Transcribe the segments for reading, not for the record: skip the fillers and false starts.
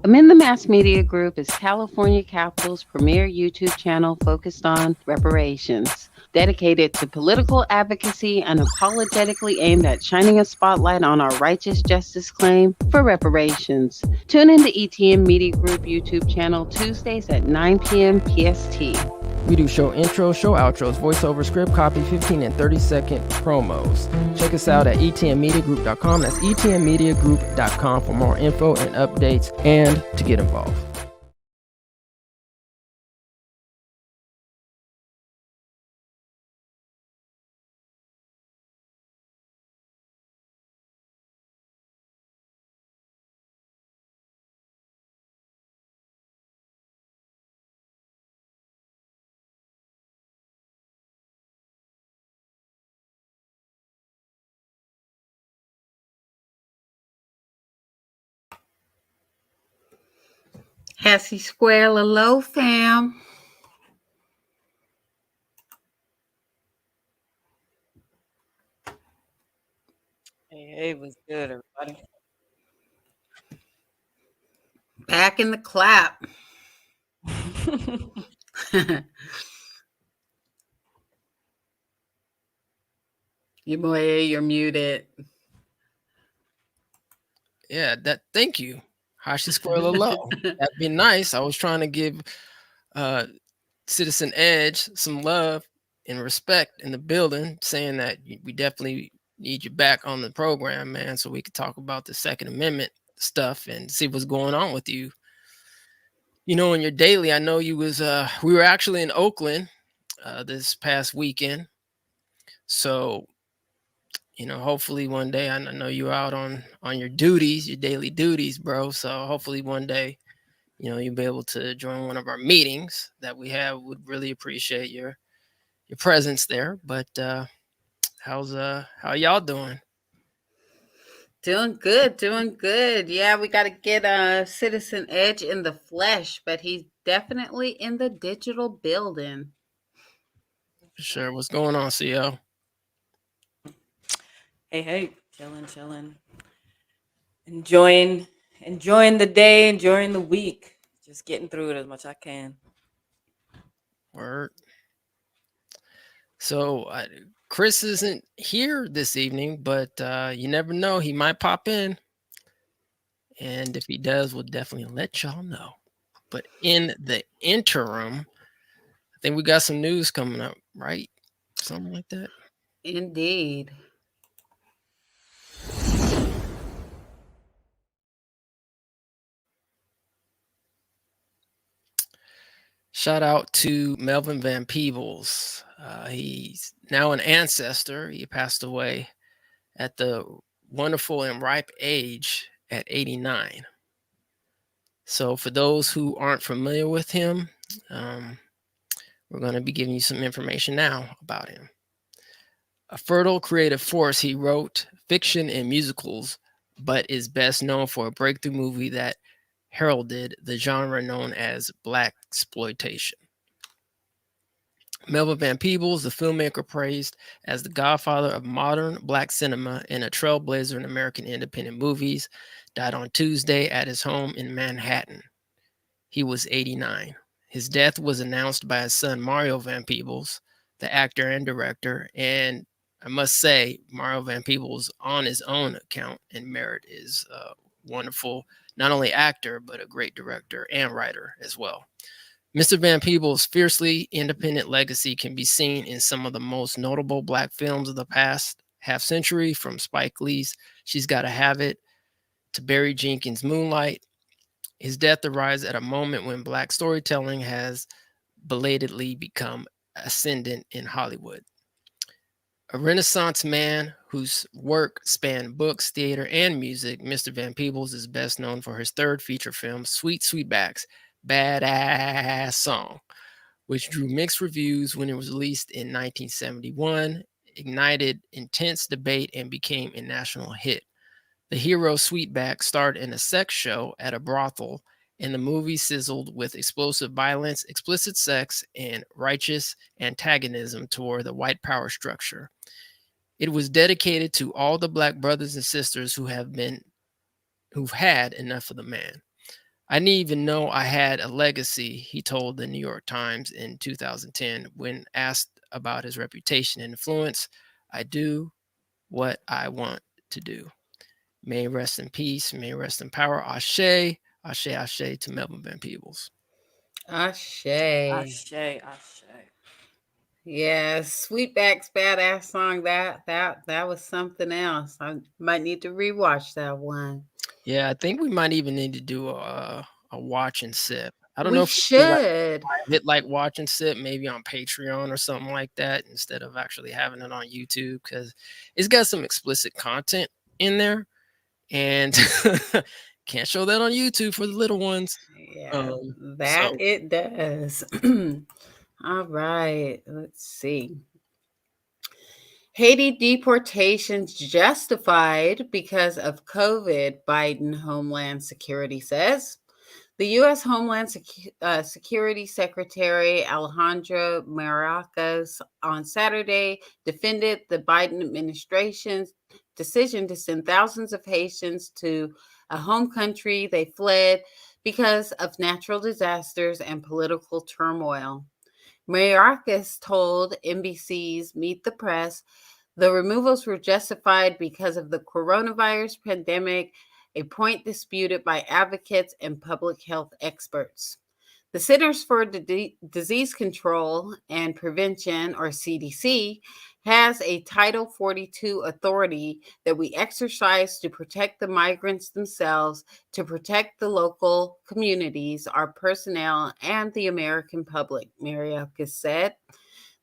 Amend the Mass Media Group is California Capital's premier YouTube channel focused on reparations, dedicated to political advocacy and apologetically aimed at shining a spotlight on our righteous justice claim for reparations. Tune in to ETM Media Group YouTube channel Tuesdays at 9 p.m. PST. We do show intros, show outros, voiceover, script copy, 15 and 30-second promos. Check us out at etmmediagroup.com. That's etmmediagroup.com for more info and updates and to get involved. Hassy Square Hello, fam. Hey, what's good, everybody? Back in the clap. Your boy, you're muted. Yeah, thank you. Hashi Squirrel Low. That'd be nice. I was trying to give Citizen Edge some love and respect in the building, saying that we definitely need you back on the program, man, so we could talk about the Second Amendment stuff and see what's going on with you. You know, in your daily, I know you was we were actually in Oakland this past weekend. So, you know, hopefully one day, I know you're out on your duties, your daily duties, bro. So hopefully one day, you know, you'll be able to join one of our meetings that we have. Would really appreciate your presence there. But how y'all doing? Doing good. Yeah, we got to get Citizen Edge in the flesh, but he's definitely in the digital building. Sure. What's going on, CO? Hey, chilling. Enjoying the day, enjoying the week. Just getting through it as much as I can. Word. So Chris isn't here this evening, but you never know. He might pop in. And if he does, we'll definitely let y'all know. But in the interim, I think we got some news coming up, right? Something like that. Indeed. Shout out to Melba Van Peebles. He's now an ancestor. He passed away at the wonderful and ripe age at 89. So for those who aren't familiar with him, we're going to be giving you some information now about him. A fertile creative force, he wrote fiction and musicals, but is best known for a breakthrough movie that heralded the genre known as black exploitation. Melba Van Peebles, the filmmaker praised as the godfather of modern black cinema and a trailblazer in American independent movies, died on Tuesday at his home in Manhattan. He was 89. His death was announced by his son, Mario Van Peebles, the actor and director. And I must say, Mario Van Peebles, on his own account and merit, is a wonderful, not only actor, but a great director and writer as well. Mr. Van Peebles' fiercely independent legacy can be seen in some of the most notable black films of the past half century, from Spike Lee's She's Gotta Have It to Barry Jenkins' Moonlight. His death arrives at a moment when black storytelling has belatedly become ascendant in Hollywood. A Renaissance man whose work spanned books, theater, and music, Mr. Van Peebles is best known for his third feature film, Sweet Sweetback's Badass Song, which drew mixed reviews when it was released in 1971, ignited intense debate, and became a national hit. The hero Sweetback starred in a sex show at a brothel, and the movie sizzled with explosive violence, explicit sex, and righteous antagonism toward the white power structure. It was dedicated to all the black brothers and sisters who've had enough of the man. I didn't even know I had a legacy, he told the New York Times in 2010 when asked about his reputation and influence. I do what I want to do. May he rest in peace. May he rest in power. Ashe, ashe, ashe to Melba Van Peebles. Ashe. Ashe, ashe. Yes, Sweetback's badass song. That was something else. I might need to rewatch that one. Yeah, I think we might even need to do a watch and sip. I don't know We if we do like should. hit like watch and sip maybe on Patreon or something like that instead of actually having it on YouTube, because it's got some explicit content in there and can't show that on YouTube for the little ones. Yeah, that So it does. All right, let's see. Haiti deportations justified because of COVID, Biden Homeland Security says. The U.S. Homeland Security Secretary Alejandro Mayorkas on Saturday defended the Biden administration's decision to send thousands of Haitians to a home country they fled because of natural disasters and political turmoil. Mayorkas told NBC's Meet the Press the removals were justified because of the coronavirus pandemic, a point disputed by advocates and public health experts. The Centers for Disease Control and Prevention, or CDC, has a Title 42 authority that we exercise to protect the migrants themselves, to protect the local communities, our personnel, and the American public, Mayorkas said.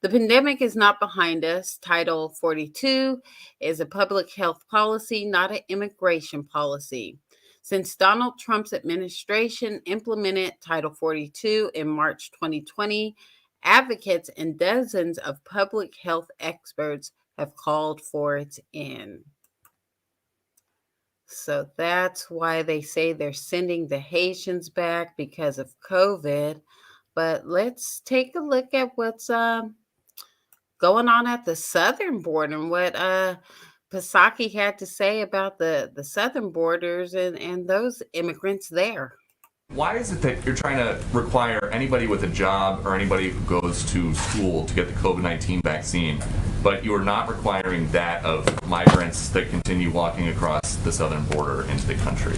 The pandemic is not behind us. Title 42 is a public health policy, not an immigration policy. Since Donald Trump's administration implemented Title 42 in March 2020, advocates and dozens of public health experts have called for its end. So that's why they say they're sending the Haitians back because of COVID. But let's take a look at what's going on at the southern border and what Pasaki had to say about the southern borders and those immigrants there. Why is it that you're trying to require anybody with a job or anybody who goes to school to get the COVID-19 vaccine, but you are not requiring that of migrants that continue walking across the southern border into the country?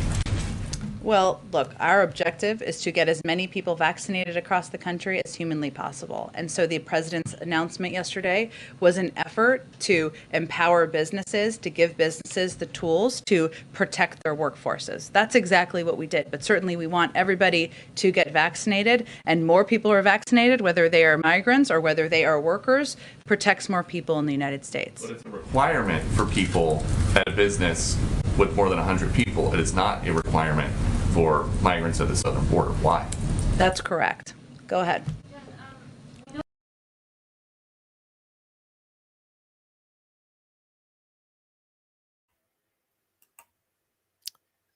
Well, look, our objective is to get as many people vaccinated across the country as humanly possible. And so the president's announcement yesterday was an effort to empower businesses, to give businesses the tools to protect their workforces. That's exactly what we did. But certainly we want everybody to get vaccinated, and more people are vaccinated, whether they are migrants or whether they are workers, protects more people in the United States. But it's a requirement for people at a business with more than 100 people. It is not a requirement for migrants at the southern border. Why? That's correct. Go ahead.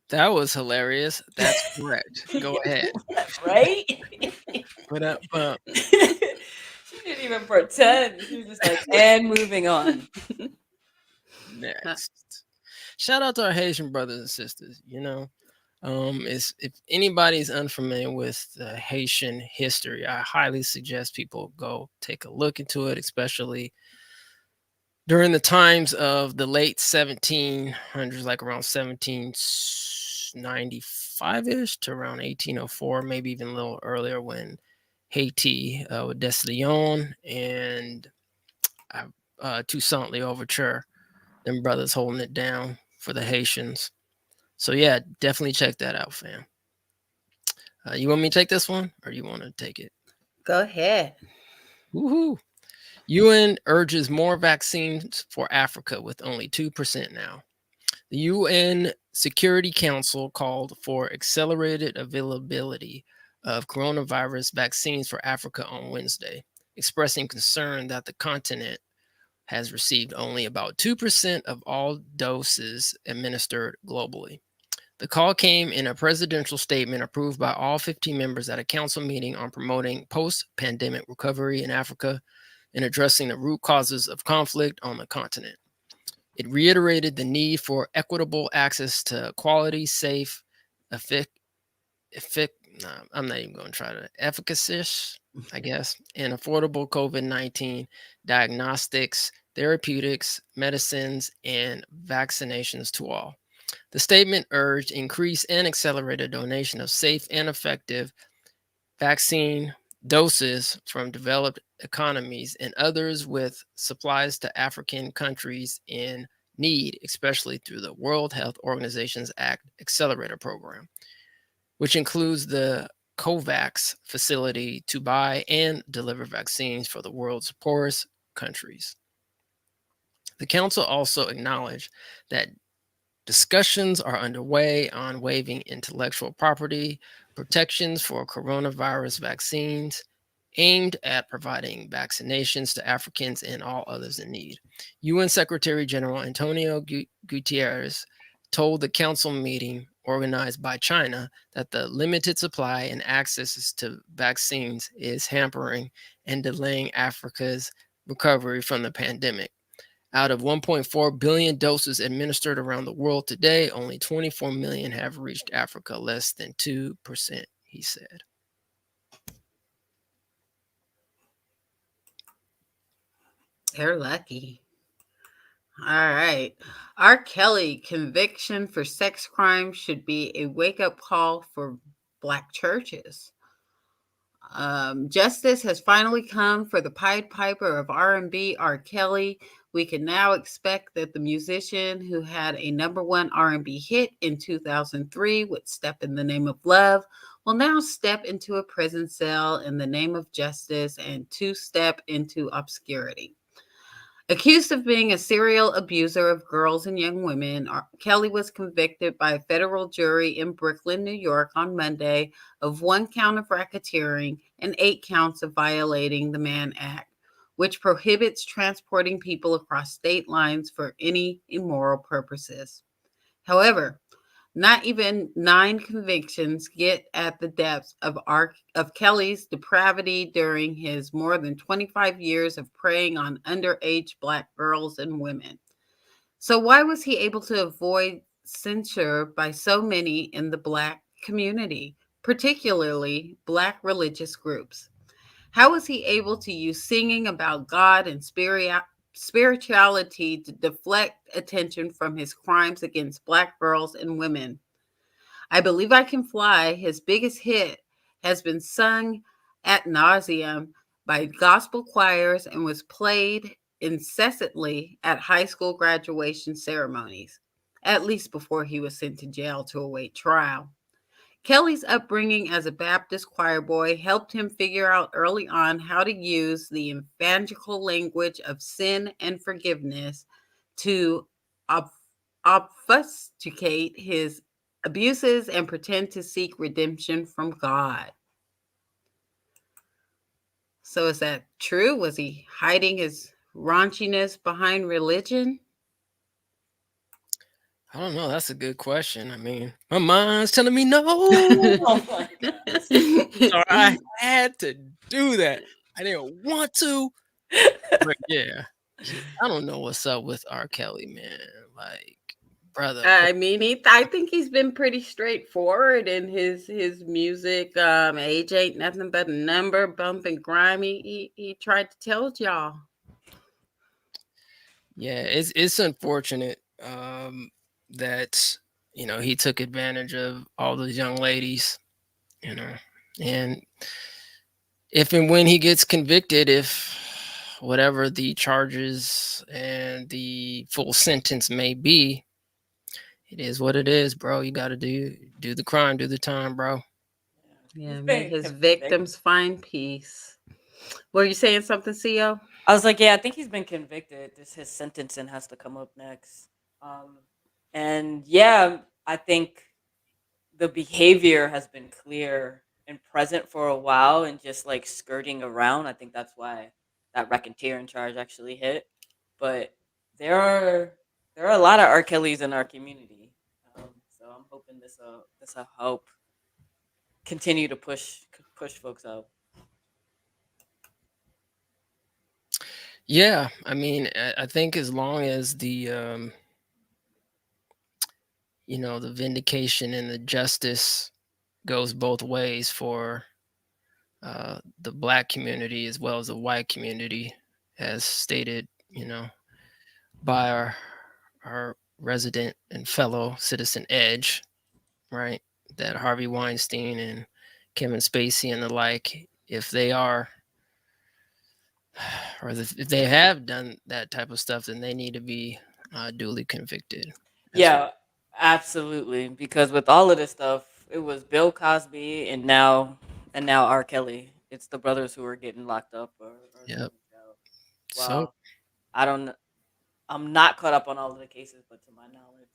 that was hilarious. That's correct. Go ahead. Right? But She didn't even pretend. She was just like, and moving on. next. Shout out to our Haitian brothers and sisters. If anybody's unfamiliar with Haitian history, I highly suggest people go take a look into it, especially during the times of the late 1700s, like around 1795-ish to around 1804, maybe even a little earlier, when Haiti with Des Leon and Toussaint L'Ouverture, them brothers holding it down for the Haitians. So yeah, definitely check that out, fam. You want me to take this one, or you want to take it? Go ahead. Woohoo! UN urges more vaccines for Africa with only 2% now. The UN Security Council called for accelerated availability of coronavirus vaccines for Africa on Wednesday, expressing concern that the continent has received only about 2% of all doses administered globally. The call came in a presidential statement approved by all 15 members at a council meeting on promoting post-pandemic recovery in Africa and addressing the root causes of conflict on the continent. It reiterated the need for equitable access to quality, safe, I'm not even going to try to efficacy, I guess, and affordable COVID-19 diagnostics, therapeutics, medicines, and vaccinations to all. The statement urged increased and accelerated donation of safe and effective vaccine doses from developed economies and others with supplies to African countries in need, especially through the World Health Organization's Act Accelerator Program, which includes the COVAX facility to buy and deliver vaccines for the world's poorest countries. The Council also acknowledged that discussions are underway on waiving intellectual property protections for coronavirus vaccines aimed at providing vaccinations to Africans and all others in need. UN Secretary General Antonio Guterres told the council meeting organized by China that the limited supply and access to vaccines is hampering and delaying Africa's recovery from the pandemic. Out of 1.4 billion doses administered around the world today, only 24 million have reached Africa, less than 2%, he said. They're lucky. All right. R. Kelly conviction for sex crime should be a wake-up call for Black churches. Justice has finally come for the Pied Piper of R&B, R. Kelly. We can now expect that the musician who had a #1 R&B hit in 2003 with Step in the Name of Love will now step into a prison cell in the name of justice and two-step into obscurity. Accused of being a serial abuser of girls and young women, Kelly was convicted by a federal jury in Brooklyn, New York on Monday of 1 count of racketeering and 8 counts of violating the Mann Act, which prohibits transporting people across state lines for any immoral purposes. However, not even 9 convictions get at the depths of Kelly's depravity during his more than 25 years of preying on underage Black girls and women. So why was he able to avoid censure by so many in the Black community, particularly Black religious groups? How was he able to use singing about God and spirituality to deflect attention from his crimes against Black girls and women? I Believe I Can Fly, his biggest hit, has been sung ad nauseum by gospel choirs and was played incessantly at high school graduation ceremonies, at least before he was sent to jail to await trial. Kelly's upbringing as a Baptist choir boy helped him figure out early on how to use the evangelical language of sin and forgiveness to obfuscate his abuses and pretend to seek redemption from God. So is that true? Was he hiding his raunchiness behind religion? I don't know. That's a good question. I mean, my mind's telling me no. Oh my God. So I had to do that. I didn't want to. But yeah, I don't know what's up with R. Kelly, man. Like, brother. I mean, I think he's been pretty straightforward in his music. Age ain't nothing but a number, bump and grimy. He tried to tell y'all. Yeah, it's unfortunate that he took advantage of all those young ladies, and if and when he gets convicted, if whatever the charges and the full sentence may be, it is what it is, bro. You got to do the crime, do the time, bro. Yeah, may his victims find peace. Were you saying something, CO? I was like, yeah, I think he's been convicted. This his sentencing has to come up next. And yeah, I think the behavior has been clear and present for a while and just like skirting around. I think that's why that racketeering charge actually hit. But there are a lot of R. Kellys in our community. So I'm hoping this will help continue to push folks out. Yeah, I mean, I think as long as the the vindication and the justice goes both ways for the Black community as well as the white community, as stated, by our resident and fellow citizen Edge, right? That Harvey Weinstein and Kevin Spacey and the like, if they are, or if they have done that type of stuff, then they need to be duly convicted. Yeah, absolutely. Because with all of this stuff, it was Bill Cosby and now R. Kelly. It's the brothers who are getting locked up or going Yep. to jail. So Well, I don't. I'm not caught up on all of the cases, but to my knowledge,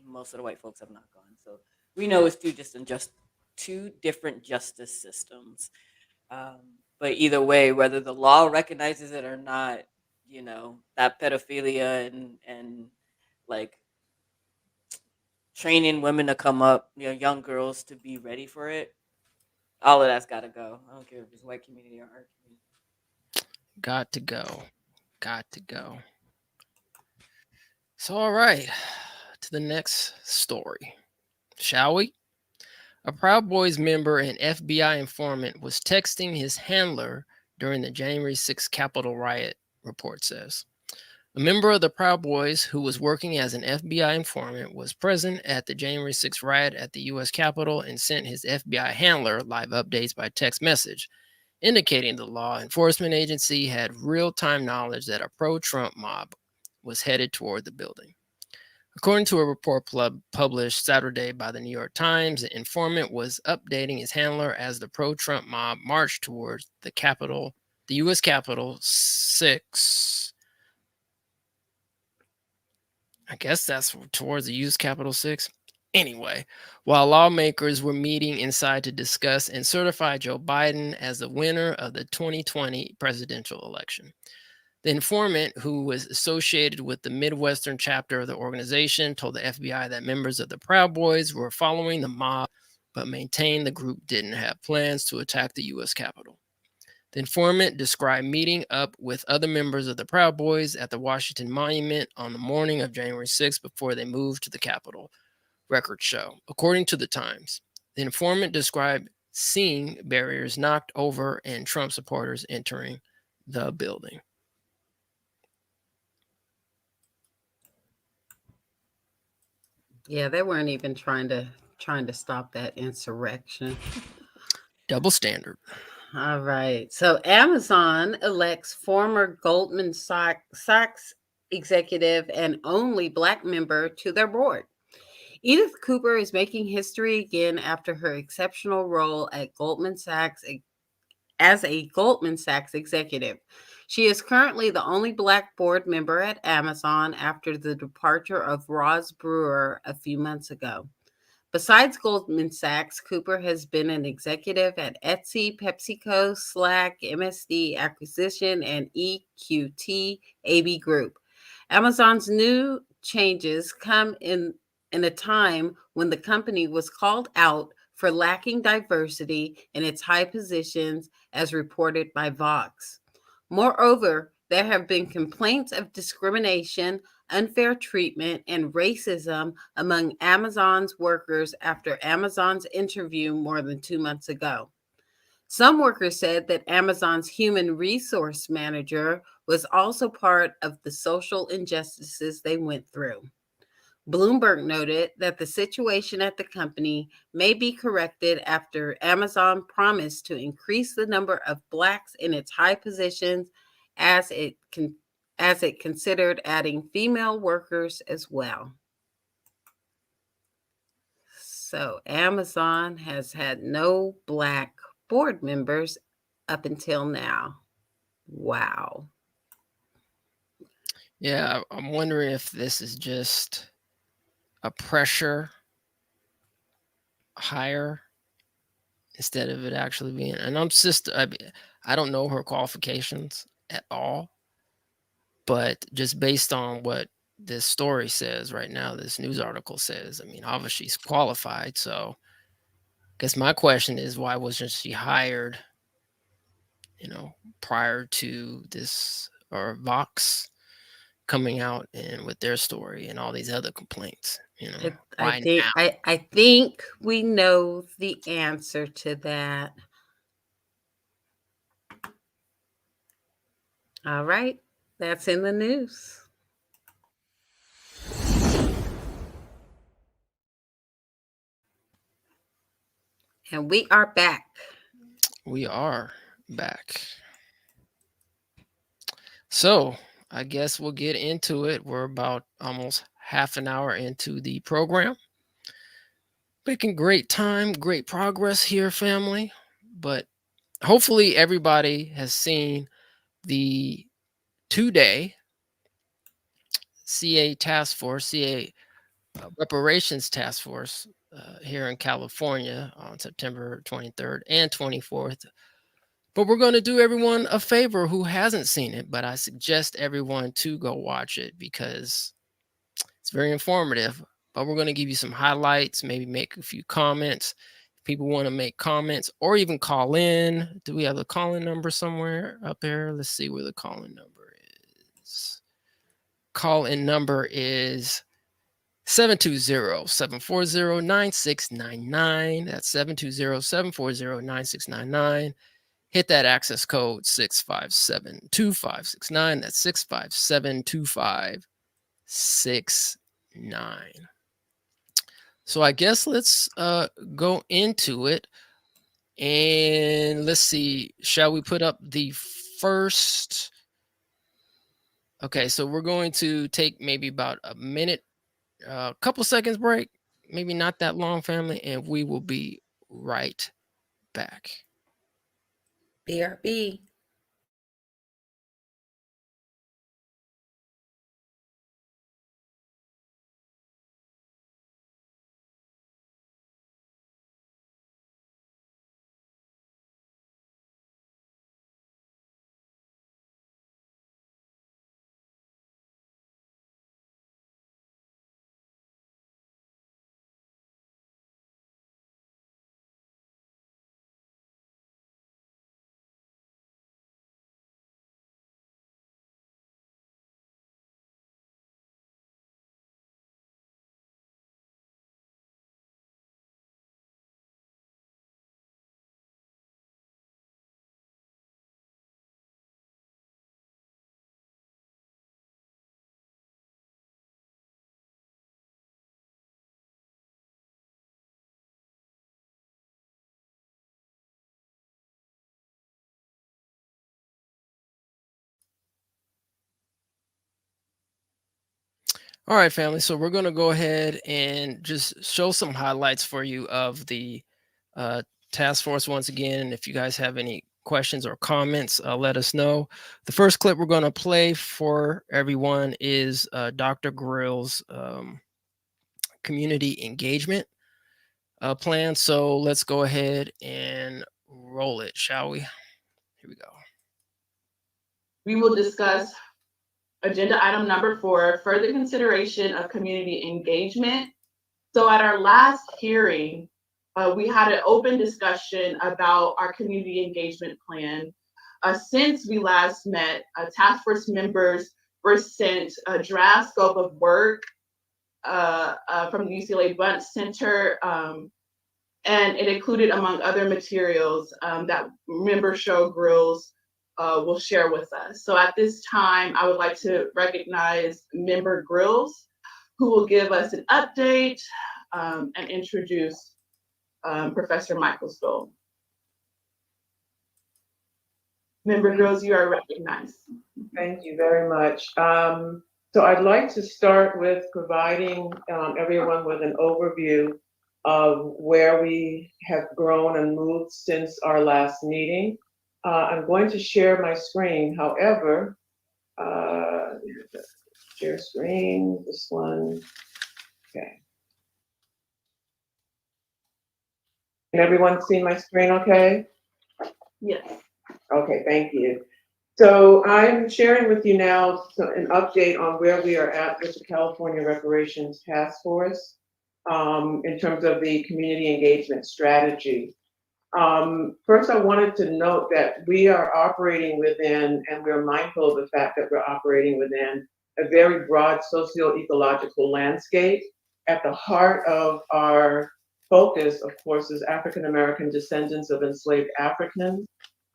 most of the white folks have not gone. So we know it's just two different justice systems. But either way, whether the law recognizes it or not, that pedophilia and like training women to come up, young girls to be ready for it, all of that's got to go. I don't care if it's white community or our community. got to go. Got to go. So, all right, to the next story, shall we? A Proud Boys member and FBI informant was texting his handler during the January 6th Capitol riot, report says. A member of the Proud Boys who was working as an FBI informant was present at the January 6th riot at the U.S. Capitol and sent his FBI handler live updates by text message, indicating the law enforcement agency had real-time knowledge that a pro-Trump mob was headed toward the building. According to a report published Saturday by the New York Times, the informant was updating his handler as the pro-Trump mob marched towards the Capitol, the U.S. Capitol 6. I guess that's towards the U.S. Capitol 6. Anyway, while lawmakers were meeting inside to discuss and certify Joe Biden as the winner of the 2020 presidential election. The informant, who was associated with the Midwestern chapter of the organization, told the FBI that members of the Proud Boys were following the mob, but maintained the group didn't have plans to attack the U.S. Capitol. The informant described meeting up with other members of the Proud Boys at the Washington Monument on the morning of January 6th before they moved to the Capitol, records show. According to the Times, the informant described seeing barriers knocked over and Trump supporters entering the building. Yeah, they weren't even trying to stop that insurrection. Double standard. All right. So Amazon elects former Goldman Sachs executive and only Black member to their board. Edith Cooper is making history again after her exceptional role at Goldman Sachs as a Goldman Sachs executive. She is currently the only Black board member at Amazon after the departure of Roz Brewer a few months ago. Besides Goldman Sachs, Cooper has been an executive at Etsy, PepsiCo, Slack, MSD Acquisition, and EQT AB Group. Amazon's new changes come in a time when the company was called out for lacking diversity in its high positions, as reported by Vox. Moreover, there have been complaints of discrimination, unfair treatment, and racism among Amazon's workers after Amazon's interview more than 2 months ago. Some workers said that Amazon's human resource manager was also part of the social injustices they went through. Bloomberg noted that the situation at the company may be corrected after Amazon promised to increase the number of Blacks in its high positions as it considered adding female workers as well. So Amazon has had no Black board members up until now. Wow. Yeah, I'm wondering if this is just a pressure hire instead of it actually being. And I don't know her qualifications at all, but just based on what this story says right now, this news article says, I mean, obviously she's qualified. So I guess my question is, why wasn't she hired, prior to this, or Vox coming out and with their story and all these other complaints? You know, I why think now? I think we know the answer to that. All right, that's in the news. And we are back. We are back. So I guess we'll get into it. We're about almost half an hour into the program. Making great time, great progress here, family. But hopefully everybody has seen the 2-day CA Task Force, CA Reparations Task Force here in California on September 23rd and 24th. But we're going to do everyone a favor who hasn't seen it, but I suggest everyone to go watch it because it's very informative. But we're going to give you some highlights, maybe make a few comments. If people want to make comments or even call in. Do we have the call-in number somewhere up here? Let's see where the call-in number is. Call-in number is 720-740-9699. That's 720-740-9699. Hit that access code 657-2569. That's 657-2569. So I guess let's go into it. And let's see, shall we put up the first? Okay, so we're going to take maybe about a minute, a couple seconds break, maybe not that long, family, and we will be right back. BRB. All right, family. So we're going to go ahead and just show some highlights for you of the task force once again. And if you guys have any questions or comments, let us know. The first clip we're going to play for everyone is Dr. Grill's community engagement plan. So let's go ahead and roll it, shall we? Here we go. We will discuss agenda item number 4, further consideration of community engagement. So at our last hearing, we had an open discussion about our community engagement plan. Since we last met, task force members were sent a draft scope of work from the UCLA Bunch Center, and it included, among other materials, that member show grills will share with us. So at this time, I would like to recognize Member Grills, who will give us an update and introduce Professor Michael Stoll. Member Grills, you are recognized. Thank you very much. So I'd like to start with providing everyone with an overview of where we have grown and moved since our last meeting. I'm going to share my screen. However, share screen, this one, okay. Can everyone see my screen okay? Yes. Okay, thank you. So I'm sharing with you now an update on where we are at with the California Reparations Task Force in terms of the community engagement strategy. First, I wanted to note that we are operating within, and we're mindful of the fact that we're operating within a very broad socio-ecological landscape. at the heart of our focus, of course, is African American descendants of enslaved Africans.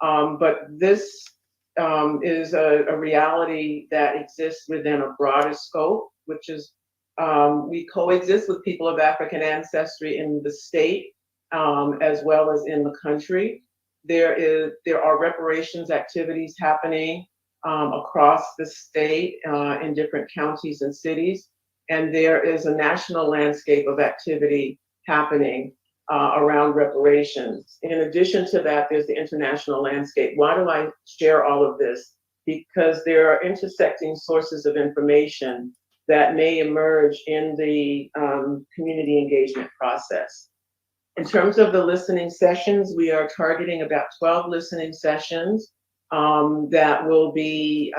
But this is a reality that exists within a broader scope, which is we coexist with people of African ancestry in the state as well as in the country. There are reparations activities happening across the state in different counties and cities, and there is a national landscape of activity happening around reparations. In addition to that, there's the international landscape. Why do I share all of this? Because there are intersecting sources of information that may emerge in the community engagement process. In terms of the listening sessions, we are targeting about 12 listening sessions that will be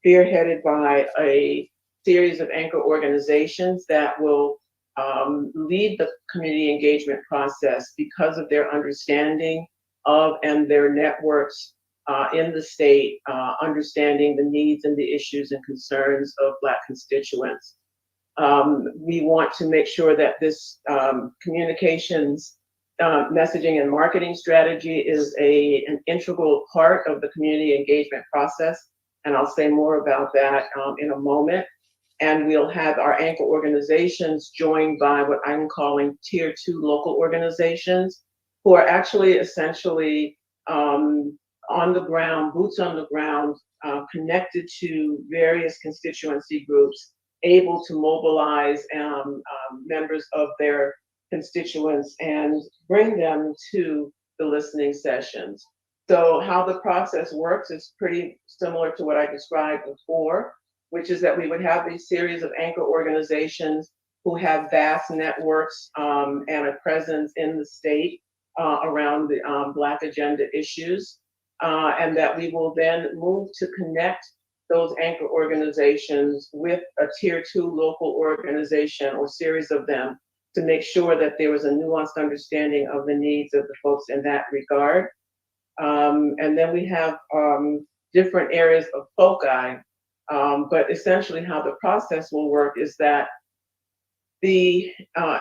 spearheaded by a series of anchor organizations that will lead the community engagement process because of their understanding of and their networks in the state, understanding the needs and the issues and concerns of Black constituents. We want to make sure that this communications, messaging and marketing strategy is an integral part of the community engagement process. And I'll say more about that in a moment. And we'll have our anchor organizations joined by what I'm calling tier 2 local organizations, who are actually essentially on the ground, boots on the ground, connected to various constituency groups, able to mobilize members of their constituents and bring them to the listening sessions. So how the process works is pretty similar to what I described before, which is that we would have these series of anchor organizations who have vast networks and a presence in the state around the Black agenda issues, and that we will then move to connect those anchor organizations with a tier 2 local organization or series of them to make sure that there was a nuanced understanding of the needs of the folks in that regard. And then we have different areas of foci, but essentially how the process will work is that the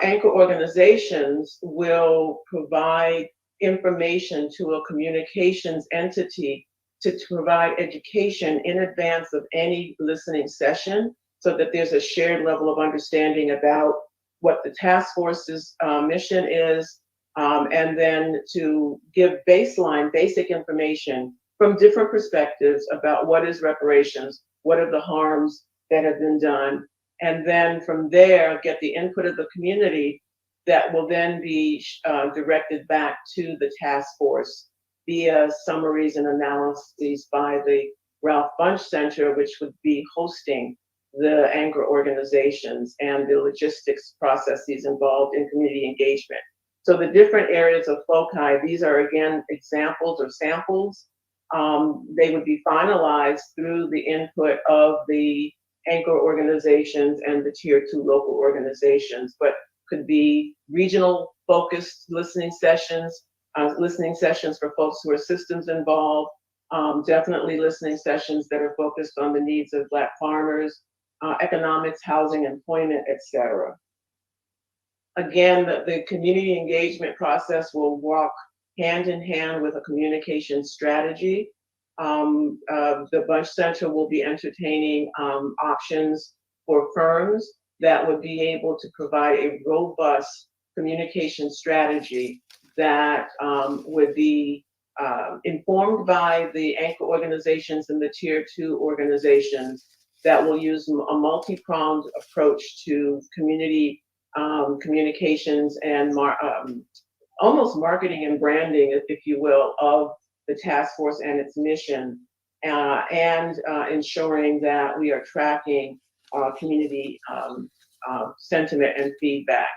anchor organizations will provide information to a communications entity to provide education in advance of any listening session so that there's a shared level of understanding about what the task force's mission is, and then to give basic information from different perspectives about what is reparations, what are the harms that have been done, and then from there get the input of the community that will then be directed back to the task force via summaries and analyses by the Ralph Bunche Center, which would be hosting the anchor organizations and the logistics processes involved in community engagement. So the different areas of foci, these are again examples or samples. They would be finalized through the input of the anchor organizations and the tier 2 local organizations, but could be regional focused listening sessions for folks who are systems involved, definitely listening sessions that are focused on the needs of Black farmers, economics, housing, employment, etc. Again, the community engagement process will walk hand in hand with a communication strategy. The Bunche Center will be entertaining options for firms that would be able to provide a robust communication strategy that would be informed by the anchor organizations and the tier 2 organizations that will use a multi-pronged approach to community communications and almost marketing and branding, if you will, of the task force and its mission, and ensuring that we are tracking community sentiment and feedback.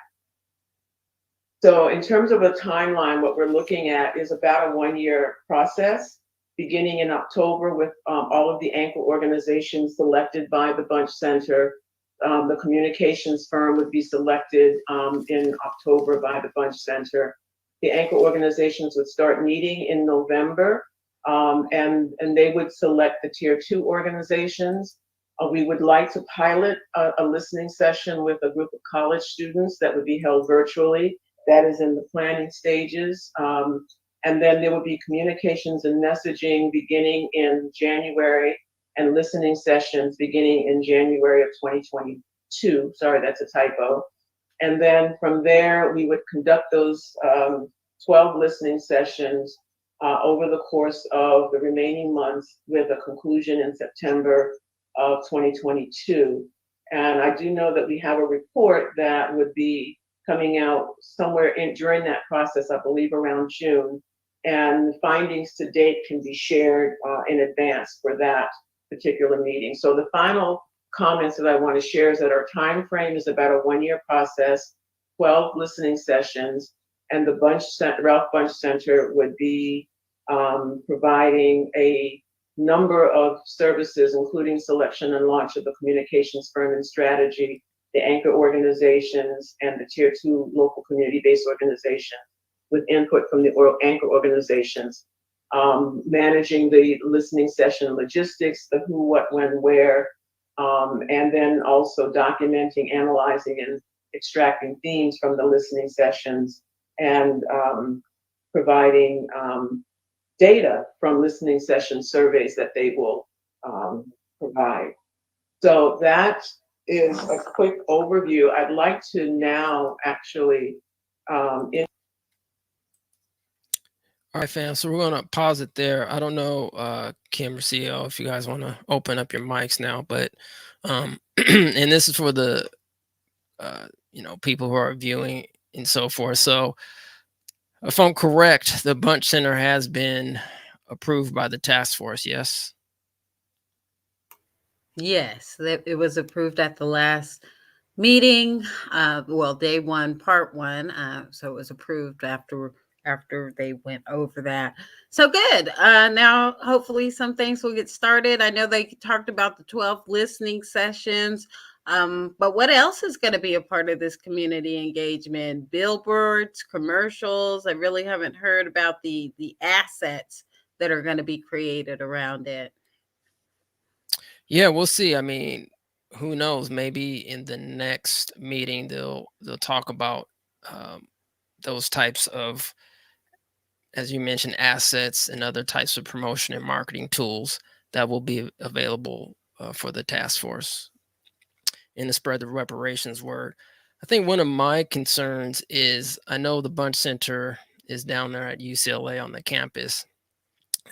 So in terms of a timeline, what we're looking at is about a 1-year process, beginning in October with all of the anchor organizations selected by the Bunche Center. The communications firm would be selected in October by the Bunche Center. The anchor organizations would start meeting in November, and they would select the tier 2 organizations. We would like to pilot a listening session with a group of college students that would be held virtually. That is in the planning stages. And then there will be communications and messaging beginning in January and listening sessions beginning in January of 2022. Sorry, that's a typo. And then from there, we would conduct those 12 listening sessions over the course of the remaining months with a conclusion in September of 2022. And I do know that we have a report that would be coming out somewhere during that process, I believe around June. And findings to date can be shared in advance for that particular meeting. So the final comments that I want to share is that our time frame is about a 1-year process, 12 listening sessions, and the Ralph Bunche Center would be providing a number of services, including selection and launch of the communications firm and strategy, the anchor organizations, and the Tier 2 local community-based organizations, with input from the anchor organizations, managing the listening session logistics, the who, what, when, where, and then also documenting, analyzing, and extracting themes from the listening sessions, and providing data from listening session surveys that they will provide. So that is a quick overview. I'd like to now actually All right, fam. So we're gonna pause it there. I don't know, Kim or CEO, if you guys want to open up your mics now, but and this is for the people who are viewing and so forth. So if I'm correct, the Bunche Center has been approved by the task force. Yes. Yes, it was approved at the last meeting. Well, day one, part one. So it was approved after they went over that. So good. Now, hopefully, some things will get started. I know they talked about the 12 listening sessions. But what else is going to be a part of this community engagement? Billboards, commercials. I really haven't heard about the assets that are going to be created around it. Yeah, we'll see. I mean, who knows? Maybe in the next meeting they'll talk about those types of, as you mentioned, assets and other types of promotion and marketing tools that will be available for the task force in the spread the reparations word. I think one of my concerns is, I know the Bunche Center is down there at UCLA on the campus,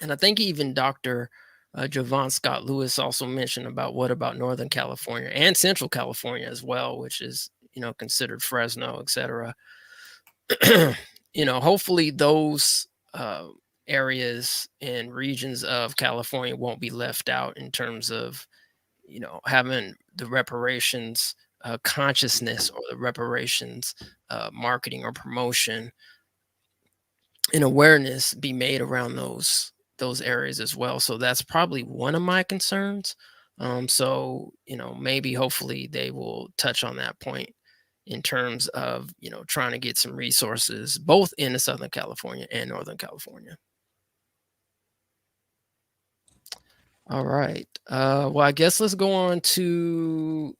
and I think even Dr. Javon Scott Lewis also mentioned about what about Northern California and Central California as well, which is, considered Fresno, et cetera. Hopefully those areas and regions of California won't be left out in terms of, having the reparations consciousness or the reparations marketing or promotion and awareness be made around those areas as well. So that's probably one of my concerns. So, maybe hopefully they will touch on that point in terms of, trying to get some resources both in the Southern California and Northern California. All right. Well, I guess let's go on to,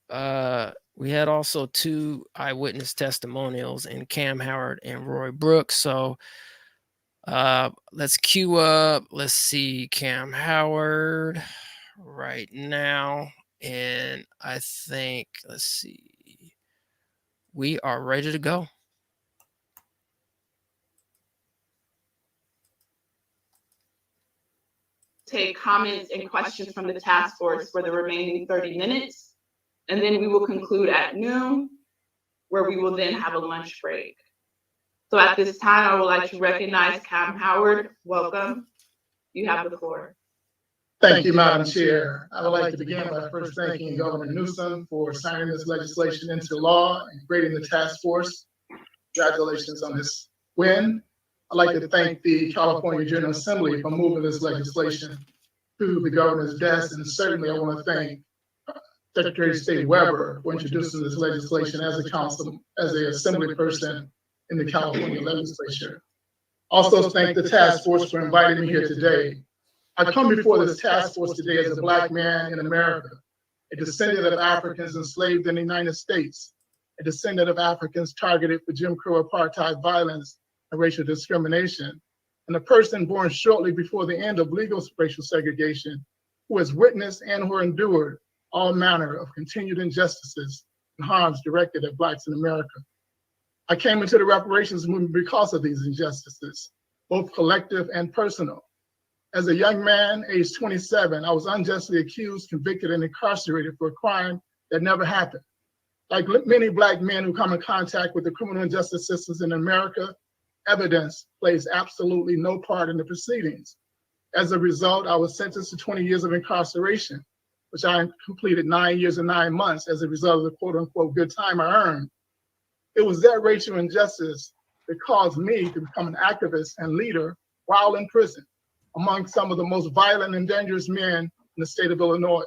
we had also 2 eyewitness testimonials in Cam Howard and Roy Brooks. So let's queue up. Let's see Cam Howard right now. And I think, let's see, we are ready to go. Take comments and questions from the task force for the remaining 30 minutes. And then we will conclude at noon, where we will then have a lunch break. So at this time, I would like to recognize Cam Howard. Welcome. You have the floor. Thank you, Madam Chair. I would like to begin by first thanking Governor Newsom for signing this legislation into law and creating the task force. Congratulations on this win. I'd like to thank the California General Assembly for moving this legislation to the governor's desk, and certainly I want to thank Secretary of State Weber for introducing this legislation as an assembly person in the California legislature. Also thank the task force for inviting me here today. I come before this task force today as a Black man in America, a descendant of Africans enslaved in the United States, a descendant of Africans targeted for Jim Crow apartheid violence and racial discrimination, and a person born shortly before the end of legal racial segregation who has witnessed and who endured all manner of continued injustices and harms directed at Blacks in America. I came into the reparations movement because of these injustices, both collective and personal. As a young man, aged 27, I was unjustly accused, convicted, and incarcerated for a crime that never happened. Like many Black men who come in contact with the criminal injustice systems in America, evidence plays absolutely no part in the proceedings. As a result, I was sentenced to 20 years of incarceration, which I completed 9 years and 9 months as a result of the quote unquote good time I earned. It was that racial injustice that caused me to become an activist and leader while in prison, among some of the most violent and dangerous men in the state of Illinois.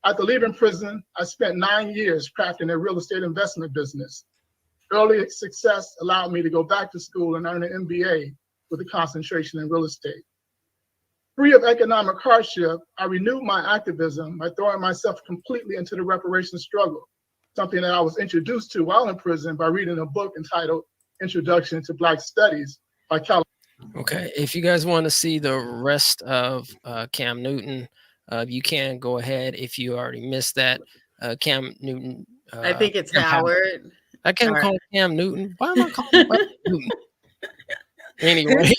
After leaving prison, I spent 9 years crafting a real estate investment business. Early success allowed me to go back to school and earn an MBA with a concentration in real estate. Free of economic hardship, I renewed my activism by throwing myself completely into the reparations struggle, something that I was introduced to while in prison by reading a book entitled Introduction to Black Studies by California. Okay, if you guys want to see the rest of Cam Newton, you can go ahead if you already missed that. Cam Newton. I think it's Howard. I can't call him Cam Newton. Why am I calling him Newton? Anyway,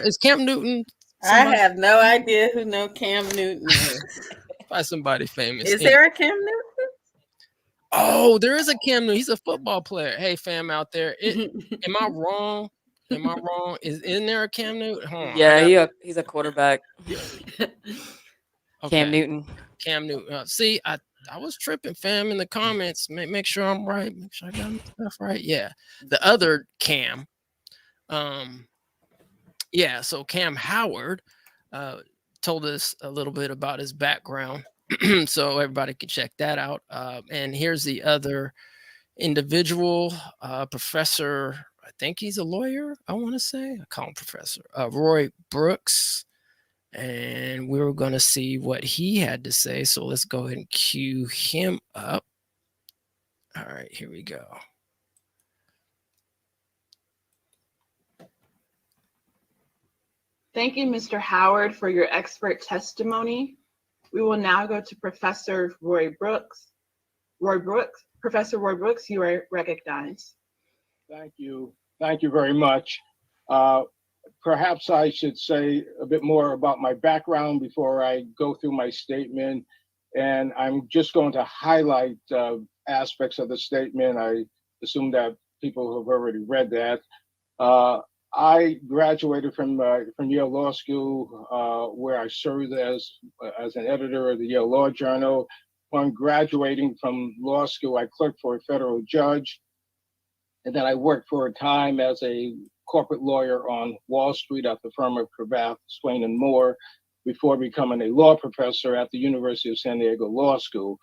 is Cam Newton? I have no idea who Cam Newton is. By somebody famous. Is there a Cam Newton? Oh, there is a Cam Newton. He's a football player. Hey, fam out there. Am I wrong? Am I wrong? Isn't there a Cam Newton? Yeah, he's a quarterback. Okay. Cam Newton. Cam Newton. See, I was tripping, fam, in the comments. Make sure I'm right. Make sure I got my stuff right. Yeah. The other Cam. Yeah, so Cam Howard told us a little bit about his background. So everybody can check that out. And here's the other individual, Professor, I think he's a lawyer, I want to say. I call him Professor. Roy Brooks. And we were going to see what he had to say. So let's go ahead and cue him up. All right, here we go. Thank you, Mr. Howard, for your expert testimony. We will now go to Professor Roy Brooks. Professor Roy Brooks, you are recognized. Thank you. Thank you very much. Perhaps I should say a bit more about my background before I go through my statement. And I'm just going to highlight aspects of the statement. I assume that people have already read that. I graduated from Yale Law School, where I served as an editor of the Yale Law Journal. Upon graduating from law school, I clerked for a federal judge, and then I worked for a time as a corporate lawyer on Wall Street at the firm of Cravath, Swain and Moore, before becoming a law professor at the University of San Diego Law School.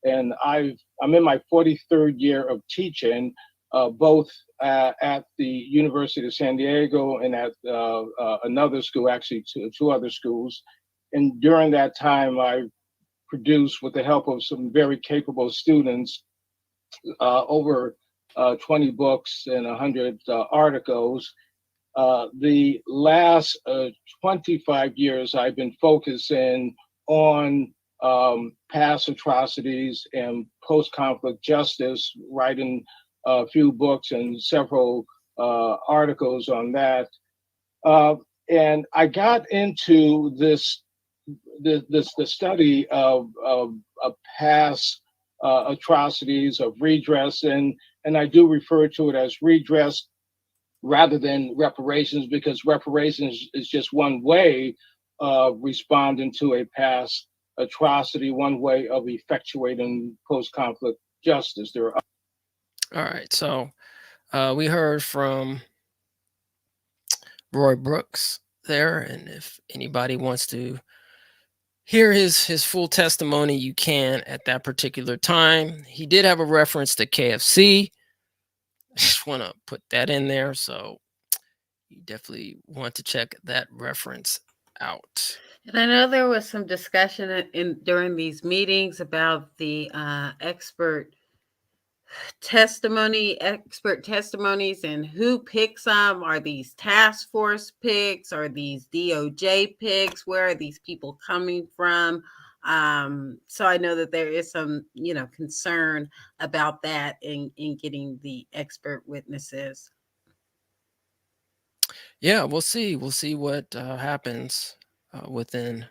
And I'm in my 43rd year of teaching, both at the University of San Diego and at another school, actually two other schools. And during that time, I produced, with the help of some very capable students, over 20 books and 100 articles. The last 25 years, I've been focusing on past atrocities and post-conflict justice, writing a few books and several articles on that. And I got into the study of past atrocities, of redress, and I do refer to it as redress rather than reparations, because reparations is just one way of responding to a past atrocity, one way of effectuating post-conflict justice. There are. All right, so we heard from Roy Brooks there, and if anybody wants to hear his full testimony, you can at that particular time. He did have a reference to KFC. I just want to put that in there, so you definitely want to check that reference out. And I know there was some discussion during these meetings about the expert testimonies, and who picks them. Are these task force picks? Are these DOJ picks? Where are these people coming from? So I know that there is some, concern about that in getting the expert witnesses. Yeah, we'll see. We'll see what happens within,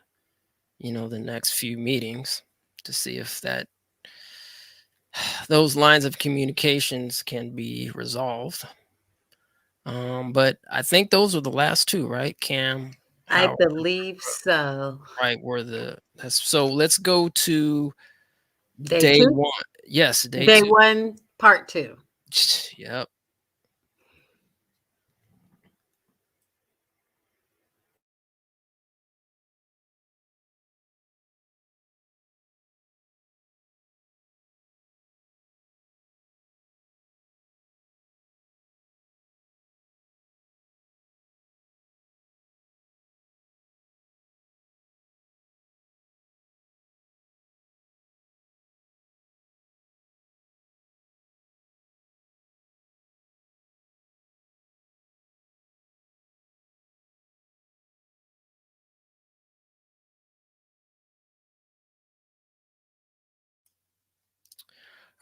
the next few meetings to see if those lines of communications can be resolved. But I think those are the last two, right? Cam, I Howard, believe so. right? So let's go to Day day two? one. Yes, day Day two. one, part two. Yep.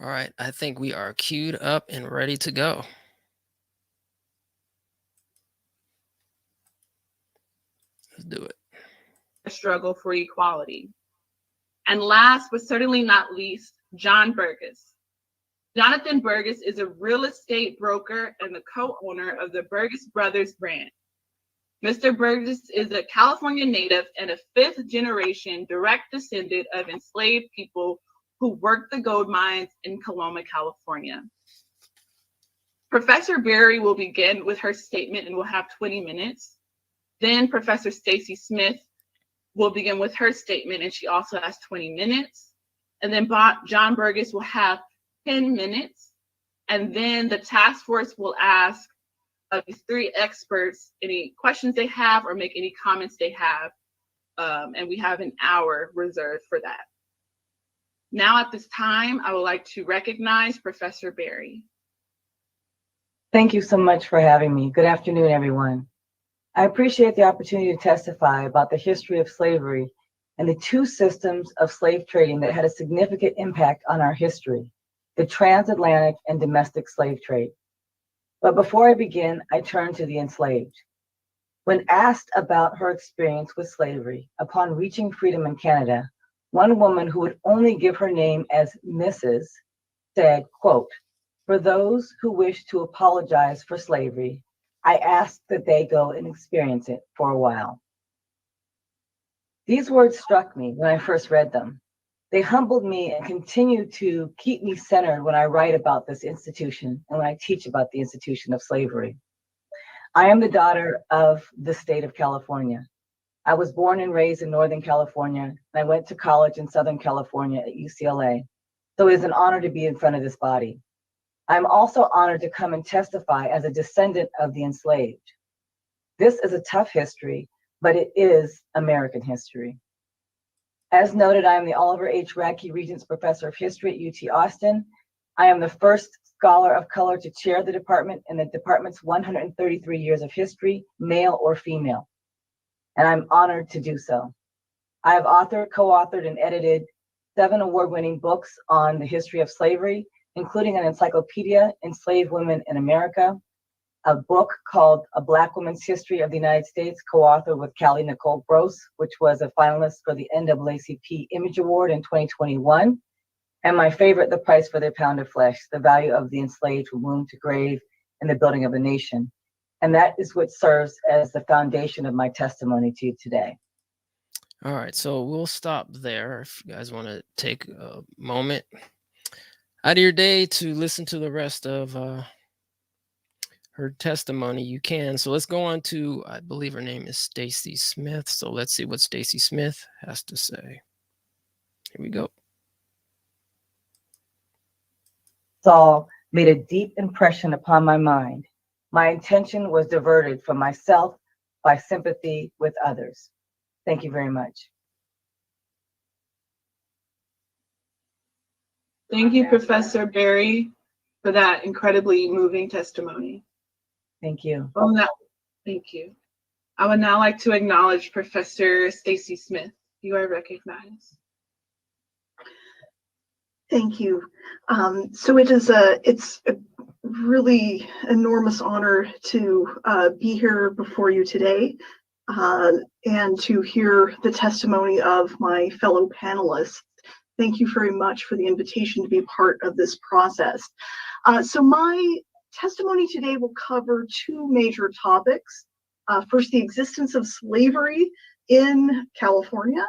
All right. I think we are queued up and ready to go. Let's do it. Struggle for equality. And last but certainly not least, John Burgess. Jonathan Burgess is a real estate broker and the co-owner of the Burgess Brothers brand. Mr. Burgess is a California native and a fifth-generation direct descendant of enslaved people who worked the gold mines in Coloma, California. Professor Berry will begin with her statement and will have 20 minutes. Then Professor Stacy Smith will begin with her statement, and she also has 20 minutes. And then John Burgess will have 10 minutes. And then the task force will ask these three experts any questions they have or make any comments they have. And we have an hour reserved for that. Now at this time, I would like to recognize Professor Berry. Thank you so much for having me. Good afternoon, everyone. I appreciate the opportunity to testify about the history of slavery and the two systems of slave trading that had a significant impact on our history, the transatlantic and domestic slave trade. But before I begin, I turn to the enslaved. When asked about her experience with slavery upon reaching freedom in Canada, one woman who would only give her name as Mrs. said, quote, "For those who wish to apologize for slavery, I ask that they go and experience it for a while." These words struck me when I first read them. They humbled me and continue to keep me centered when I write about this institution and when I teach about the institution of slavery. I am the daughter of the state of California. I was born and raised in Northern California, and I went to college in Southern California at UCLA. So it is an honor to be in front of this body. I'm also honored to come and testify as a descendant of the enslaved. This is a tough history, but it is American history. As noted, I am the Oliver H. Radke Regents Professor of History at UT Austin. I am the first scholar of color to chair the department in the department's 133 years of history, male or female, and I'm honored to do so. I have authored, co-authored, and edited 7 award-winning books on the history of slavery, including an encyclopedia, Enslaved Women in America, a book called A Black Woman's History of the United States, co-authored with Callie Nicole Gross, which was a finalist for the NAACP Image Award in 2021. And my favorite, The Price for Their Pound of Flesh, the value of the enslaved from womb to grave in the building of a nation. And that is what serves as the foundation of my testimony to you today. All right, so we'll stop there. If you guys want to take a moment out of your day to listen to the rest of her testimony, you can. So let's go on to, I believe her name is Stacy Smith. So let's see what Stacy Smith has to say. Here we go. Saul made a deep impression upon my mind. My intention was diverted from myself by sympathy with others. Thank you very much. Thank you, Professor Berry, for that incredibly moving testimony. Thank you. Well, now, thank you. I would now like to acknowledge Professor Stacy Smith. You are recognized. Thank you. So it's a really enormous honor to be here before you today and to hear the testimony of my fellow panelists. Thank you very much for the invitation to be part of this process. So my testimony today will cover two major topics. First, the existence of slavery in California,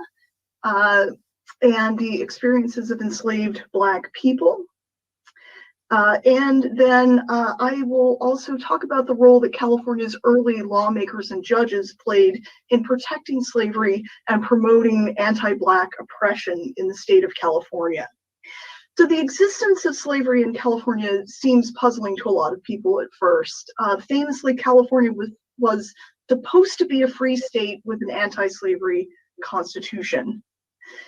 and the experiences of enslaved Black people. And then I will also talk about the role that California's early lawmakers and judges played in protecting slavery and promoting anti-Black oppression in the state of California. So the existence of slavery in California seems puzzling to a lot of people at first. Famously, California was supposed to be a free state with an anti-slavery constitution.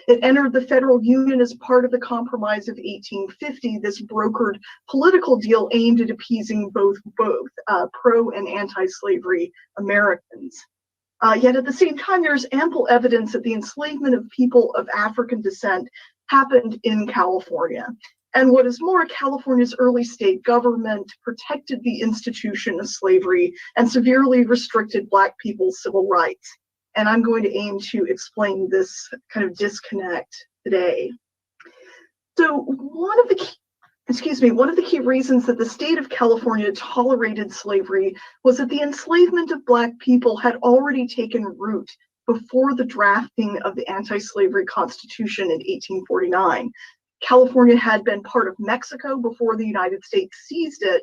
It entered the federal union as part of the Compromise of 1850, this brokered political deal aimed at appeasing both pro and anti-slavery Americans. Yet at the same time, there's ample evidence that the enslavement of people of African descent happened in California. And what is more, California's early state government protected the institution of slavery and severely restricted Black people's civil rights. And I'm going to aim to explain this kind of disconnect today. So one of the key reasons that the state of California tolerated slavery was that the enslavement of Black people had already taken root before the drafting of the anti-slavery Constitution in 1849. California had been part of Mexico before the United States seized it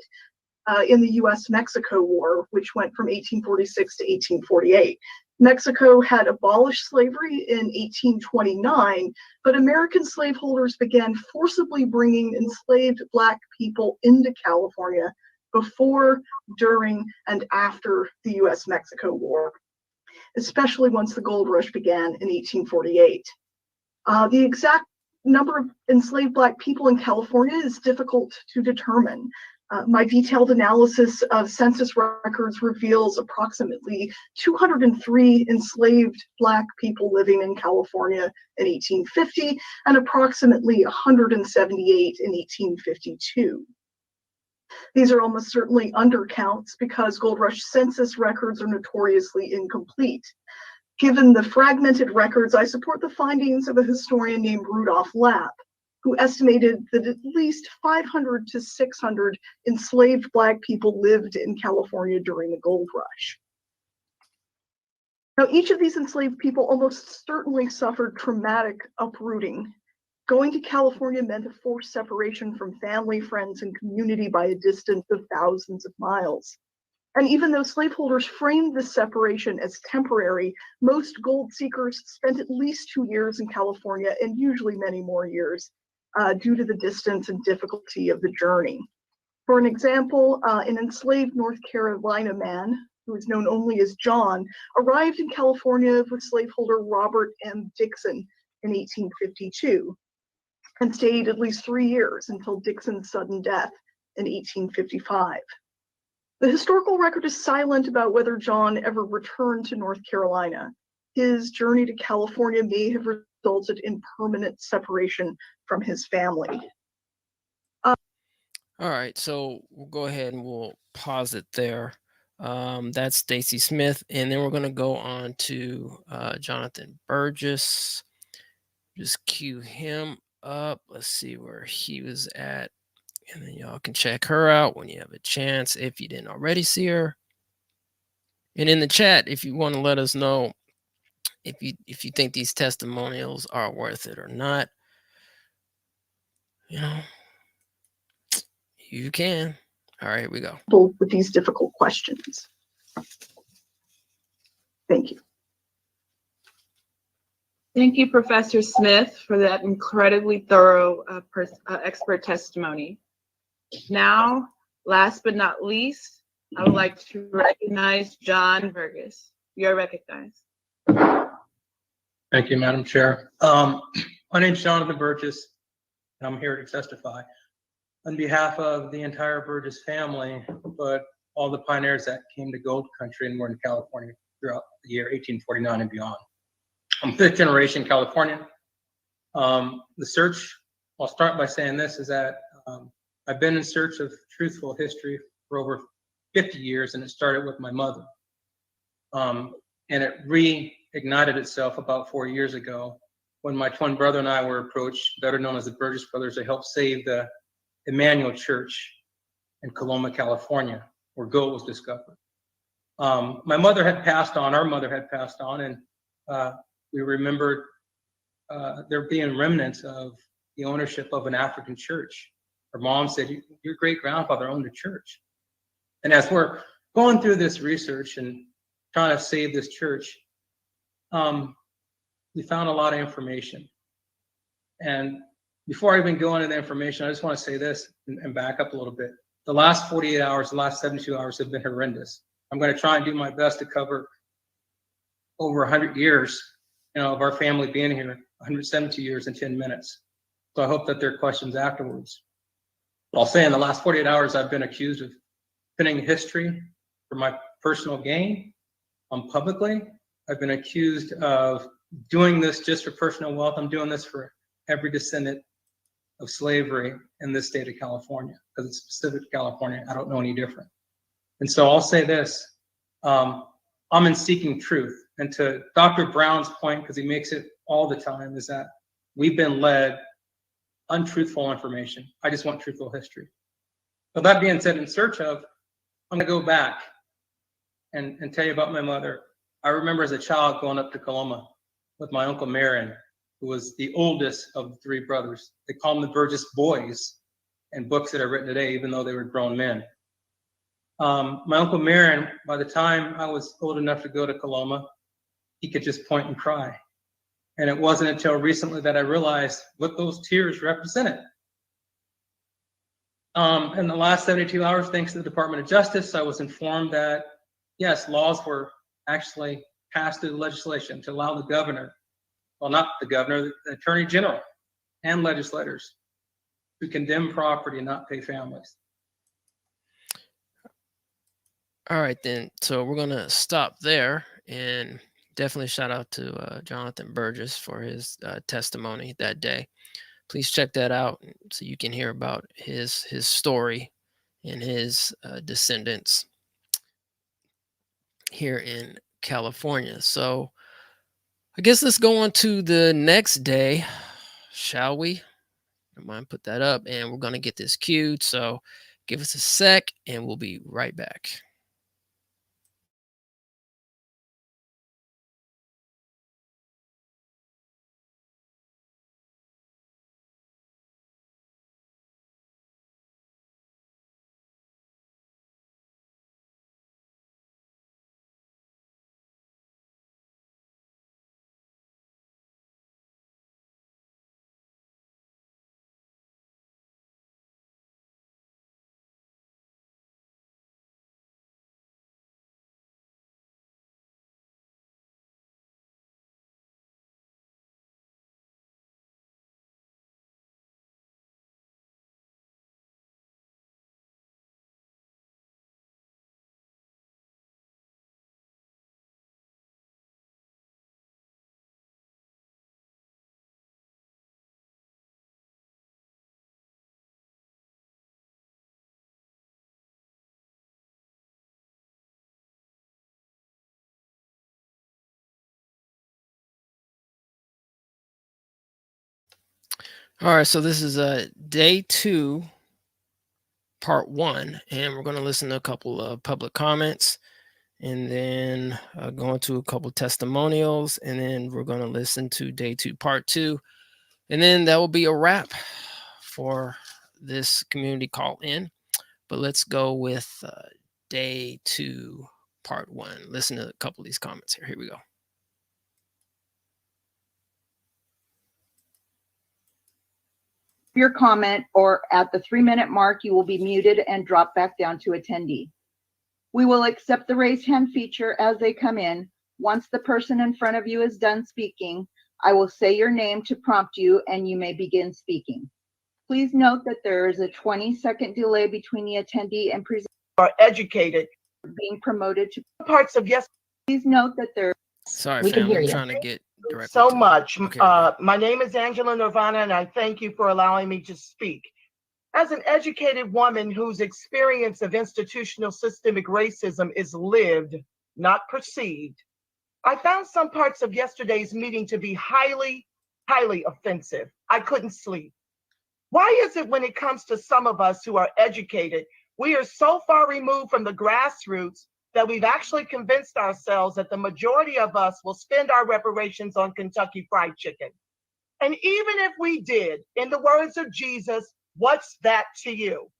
in the US-Mexico War, which went from 1846 to 1848. Mexico had abolished slavery in 1829, but American slaveholders began forcibly bringing enslaved Black people into California before, during, and after the US-Mexico War, especially once the gold rush began in 1848. The exact number of enslaved Black people in California is difficult to determine. My detailed analysis of census records reveals approximately 203 enslaved Black people living in California in 1850 and approximately 178 in 1852. These are almost certainly undercounts because Gold Rush census records are notoriously incomplete. Given the fragmented records, I support the findings of a historian named Rudolph Lapp, who estimated that at least 500 to 600 enslaved Black people lived in California during the gold rush. Now, each of these enslaved people almost certainly suffered traumatic uprooting. Going to California meant a forced separation from family, friends, and community by a distance of thousands of miles. And even though slaveholders framed this separation as temporary, most gold seekers spent at least 2 years in California and usually many more years due to the distance and difficulty of the journey. For an example, an enslaved North Carolina man, who is known only as John, arrived in California with slaveholder Robert M. Dixon in 1852 and stayed at least 3 years until Dixon's sudden death in 1855. The historical record is silent about whether John ever returned to North Carolina. His journey to California may have resulted in permanent separation from his family. All right, so we'll go ahead and we'll pause it there. That's Stacy Smith, and then we're going to go on to Jonathan Burgess. Just cue him up. Let's see where he was at, and then y'all can check her out when you have a chance if you didn't already see her. And in the chat, if you want to let us know if you think these testimonials are worth it or not, you know, you can. All right, here we go. With these difficult questions. Thank you. Thank you, Professor Smith, for that incredibly thorough expert testimony. Now, last but not least, I would like to recognize John Burgess. You are recognized. Thank you, Madam Chair. My name is Jonathan Burgess, and I'm here to testify on behalf of the entire Burgess family, but all the pioneers that came to gold country in Northern California throughout the year 1849 and beyond. I'm fifth generation Californian. The search, I'll start by saying this, is that I've been in search of truthful history for over 50 years, and it started with my mother. And it reignited itself about 4 years ago when my twin brother and I were approached, better known as the Burgess brothers, to help save the Emmanuel Church in Coloma, California, where gold was discovered. My mother had passed on, our mother had passed on, and we remembered there being remnants of the ownership of an African church. Her mom said, your great grandfather owned a church. And as we're going through this research and trying to save this church, we found a lot of information. And before I even go into the information, I just want to say this and back up a little bit. The last 48 hours, the last 72 hours have been horrendous. I'm going to try and do my best to cover over 100 years, of our family being here, 172 years in 10 minutes. So I hope that there are questions afterwards. But I'll say in the last 48 hours, I've been accused of pinning history for my personal gain publicly. I've been accused of doing this just for personal wealth. I'm doing this for every descendant of slavery in this state of California, because it's specific to California. I don't know any different. And so I'll say this, I'm in seeking truth. And to Dr. Brown's point, because he makes it all the time, is that we've been led untruthful information. I just want truthful history. But that being said, in search of, I'm gonna go back and tell you about my mother. I remember as a child going up to Coloma with my Uncle Marion, who was the oldest of the three brothers. They call them the Burgess boys in books that are written today, even though they were grown men. My Uncle Marion, by the time I was old enough to go to Coloma, he could just point and cry. And it wasn't until recently that I realized what those tears represented. In the last 72 hours, thanks to the Department of Justice, I was informed that, yes, laws were actually passed through the legislation to allow the governor, well, not the governor, the attorney general and legislators to condemn property and not pay families. All right, then. So we're going to stop there, and definitely shout out to Jonathan Burgess for his testimony that day. Please check that out so you can hear about his story and his descendants here in California. So I guess let's go on to the next day, shall we? Don't mind, put that up, and we're going to get this queued. So give us a sec, and we'll be right back. All right, so this is day 2, part 1, and we're going to listen to a couple of public comments, and then go into a couple testimonials, and then we're going to listen to day 2, part 2, and then that will be a wrap for this community call in. But let's go with day 2, part 1. Listen to a couple of these comments here. Here we go. Your comment, or at the 3-minute mark, you will be muted and drop back down to attendee. We will accept the raise hand feature as they come in. Once the person in front of you is done speaking, I will say your name to prompt you, and you may begin speaking. Please note that there is a 20-second delay between the attendee and presenter are educated being promoted to parts of yes. Please note that there. Sorry, We can family. hear I'm you. trying to get directly So to it. much. Okay, we're good. My name is Angela Nirvana, and I thank you for allowing me to speak. As an educated woman whose experience of institutional systemic racism is lived, not perceived, I found some parts of yesterday's meeting to be highly, highly offensive. I couldn't sleep. Why is it when it comes to some of us who are educated, we are so far removed from the grassroots that we've actually convinced ourselves that the majority of us will spend our reparations on Kentucky Fried Chicken? And even if we did, in the words of Jesus, what's that to you?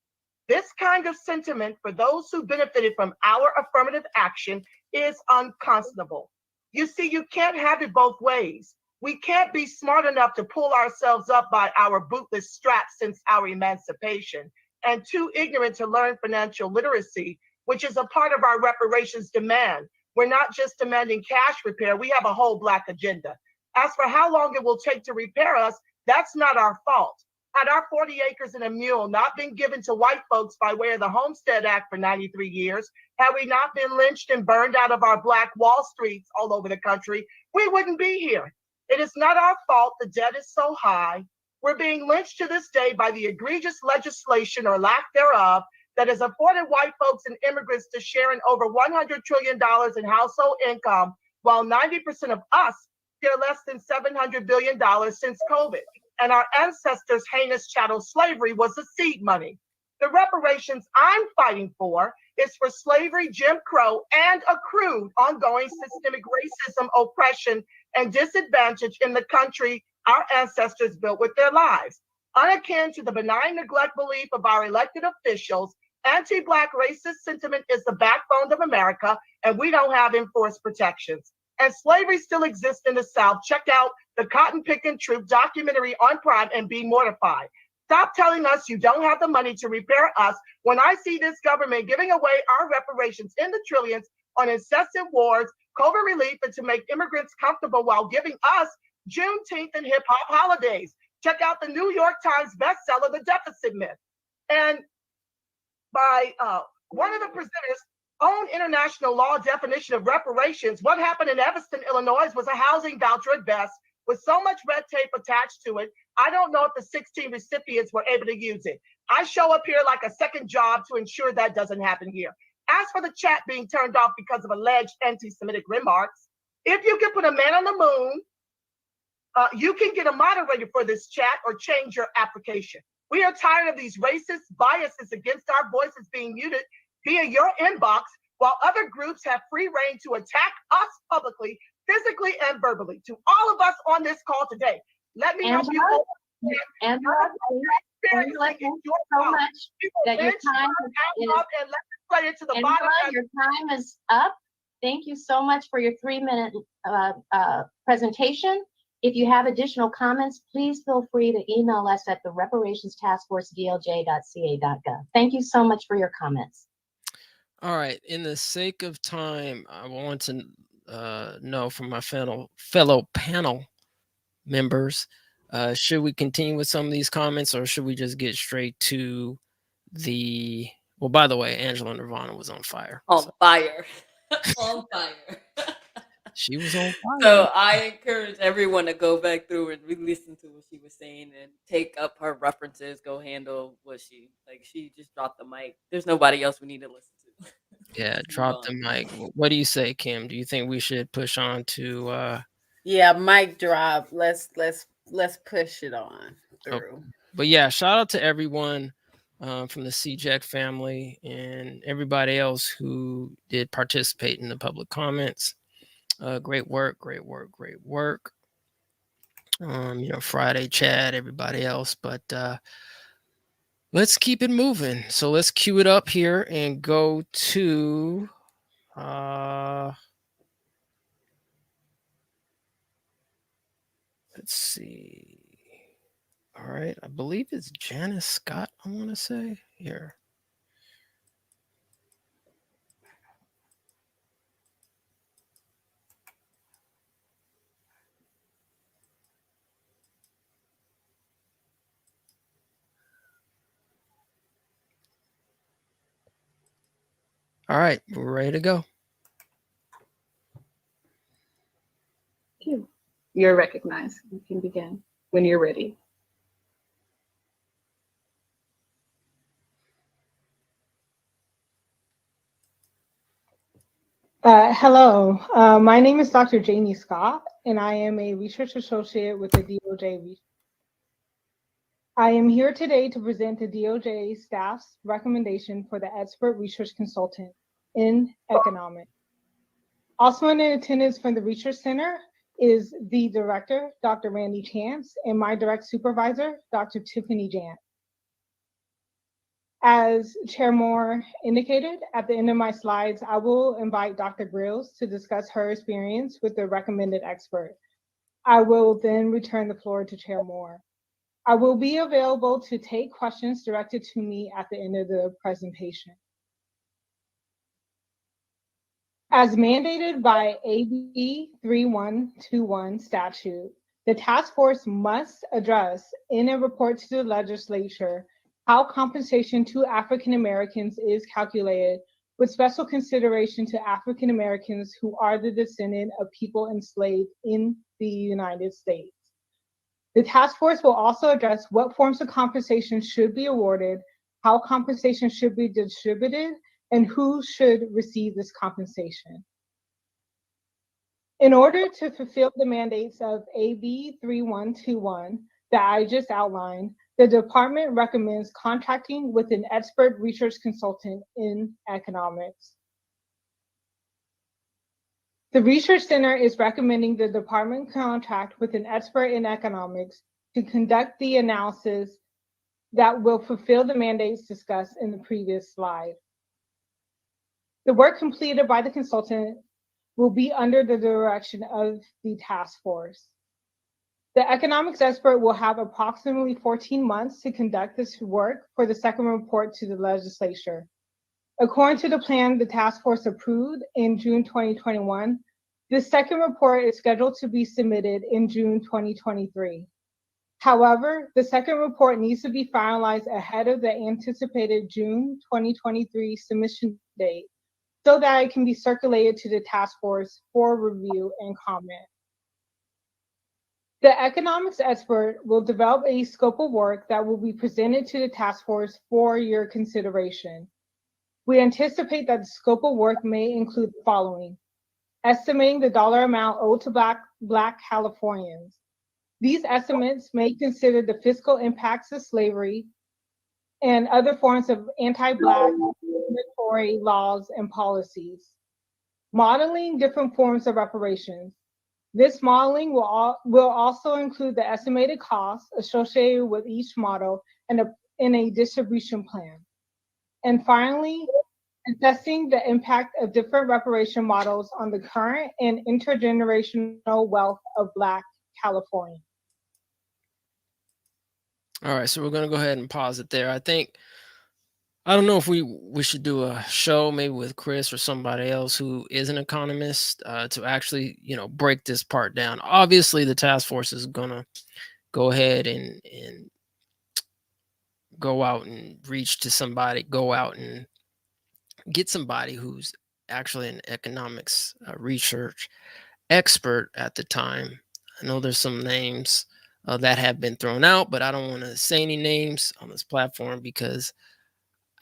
This kind of sentiment for those who benefited from our affirmative action is unconscionable. You see, you can't have it both ways. We can't be smart enough to pull ourselves up by our bootless straps since our emancipation, and too ignorant to learn financial literacy, which is a part of our reparations demand. We're not just demanding cash repair, we have a whole Black agenda. As for how long it will take to repair us, that's not our fault. Had our 40 acres and a mule not been given to white folks by way of the Homestead Act for 93 years, had we not been lynched and burned out of our Black Wall Streets all over the country, we wouldn't be here. It is not our fault the debt is so high. We're being lynched to this day by the egregious legislation or lack thereof that has afforded white folks and immigrants to share in over $100 trillion in household income, while 90% of us share less than $700 billion since COVID. And our ancestors' heinous chattel slavery was the seed money. The reparations I'm fighting for is for slavery, Jim Crow, and accrued ongoing systemic racism, oppression, and disadvantage in the country our ancestors built with their lives. Unakin to the benign neglect belief of our elected officials, anti-Black racist sentiment is the backbone of America, and we don't have enforced protections. And slavery still exists in the South. Check out the Cotton Picking Troop documentary on Prime and be mortified. Stop telling us you don't have the money to repair us when I see this government giving away our reparations in the trillions on incessant wars, COVID relief, and to make immigrants comfortable while giving us Juneteenth and hip hop holidays. Check out the New York Times bestseller, The Deficit Myth. And by one of the presenters' own international law definition of reparations, what happened in Evanston, Illinois was a housing voucher at best, with so much red tape attached to it. I don't know if the 16 recipients were able to use it. I show up here like a second job to ensure that doesn't happen here. As for the chat being turned off because of alleged anti-Semitic remarks, if you can put a man on the moon, you can get a moderator for this chat or change your application. We are tired of these racist biases against our voices being muted via your inbox, while other groups have free reign to attack us publicly, physically, and verbally. To all of us on this call today, let me help you. Angela, thank you so much that your time your time is up. Thank you so much for your 3-minute presentation. If you have additional comments, please feel free to email us at the reparationstaskforce@dlj.ca.gov. Thank you so much for your comments. All right. In the sake of time, I want to know from my fellow panel members, should we continue with some of these comments, or should we just get straight to the? Well, by the way, Angela Nirvana was on fire. On fire. On fire. She was on fire. So I encourage everyone to go back through and re-listen to what she was saying and take up her references, go handle what she just dropped the mic. There's nobody else we need to listen to. Yeah, drop the mic. What do you say, Kim? Do you think we should push on to Yeah, mic drop. Let's push it on through. But yeah, shout out to everyone from the CJEC family and everybody else who did participate in the public comments. Great work, great work, great work. Friday chat, everybody else, but let's keep it moving. So let's cue it up here and go to let's see. All right, I believe it's Janice Scott, I want to say here. All right, we're ready to go. Thank you. You're recognized. You can begin when you're ready. Hello, my name is Dr. Jamie Scott, and I am a research associate with the DOJ. I am here today to present the DOJ staff's recommendation for the expert research consultant in economics. Also in attendance from the Research Center is the director, Dr. Randy Chance, and my direct supervisor, Dr. Tiffany Jant. As Chair Moore indicated, at the end of my slides, I will invite Dr. Grills to discuss her experience with the recommended expert. I will then return the floor to Chair Moore. I will be available to take questions directed to me at the end of the presentation. As mandated by AB 3121 statute, the task force must address in a report to the legislature how compensation to African Americans is calculated, with special consideration to African Americans who are the descendant of people enslaved in the United States. The task force will also address what forms of compensation should be awarded, how compensation should be distributed, and who should receive this compensation. In order to fulfill the mandates of AB 3121 that I just outlined, the department recommends contracting with an expert research consultant in economics. The Research Center is recommending the department contract with an expert in economics to conduct the analysis that will fulfill the mandates discussed in the previous slide. The work completed by the consultant will be under the direction of the task force. The economics expert will have approximately 14 months to conduct this work for the second report to the legislature. According to the plan the task force approved in June 2021, the second report is scheduled to be submitted in June 2023. However, the second report needs to be finalized ahead of the anticipated June 2023 submission date so that it can be circulated to the task force for review and comment. The economics expert will develop a scope of work that will be presented to the task force for your consideration. We anticipate that the scope of work may include the following: estimating the dollar amount owed to Black Californians. These estimates may consider the fiscal impacts of slavery and other forms of anti-Black discriminatory laws and policies. Modeling different forms of reparations. This modeling will also include the estimated costs associated with each model and in a distribution plan. And finally, assessing the impact of different reparation models on the current and intergenerational wealth of Black California. All right, so we're going to go ahead and pause it there. I don't know if we should do a show maybe with Chris or somebody else who is an economist to actually, break this part down. Obviously, the task force is going to go ahead and go out and reach to somebody, go out and get somebody who's actually an economics research expert at the time. I know there's some names that have been thrown out, but I don't want to say any names on this platform because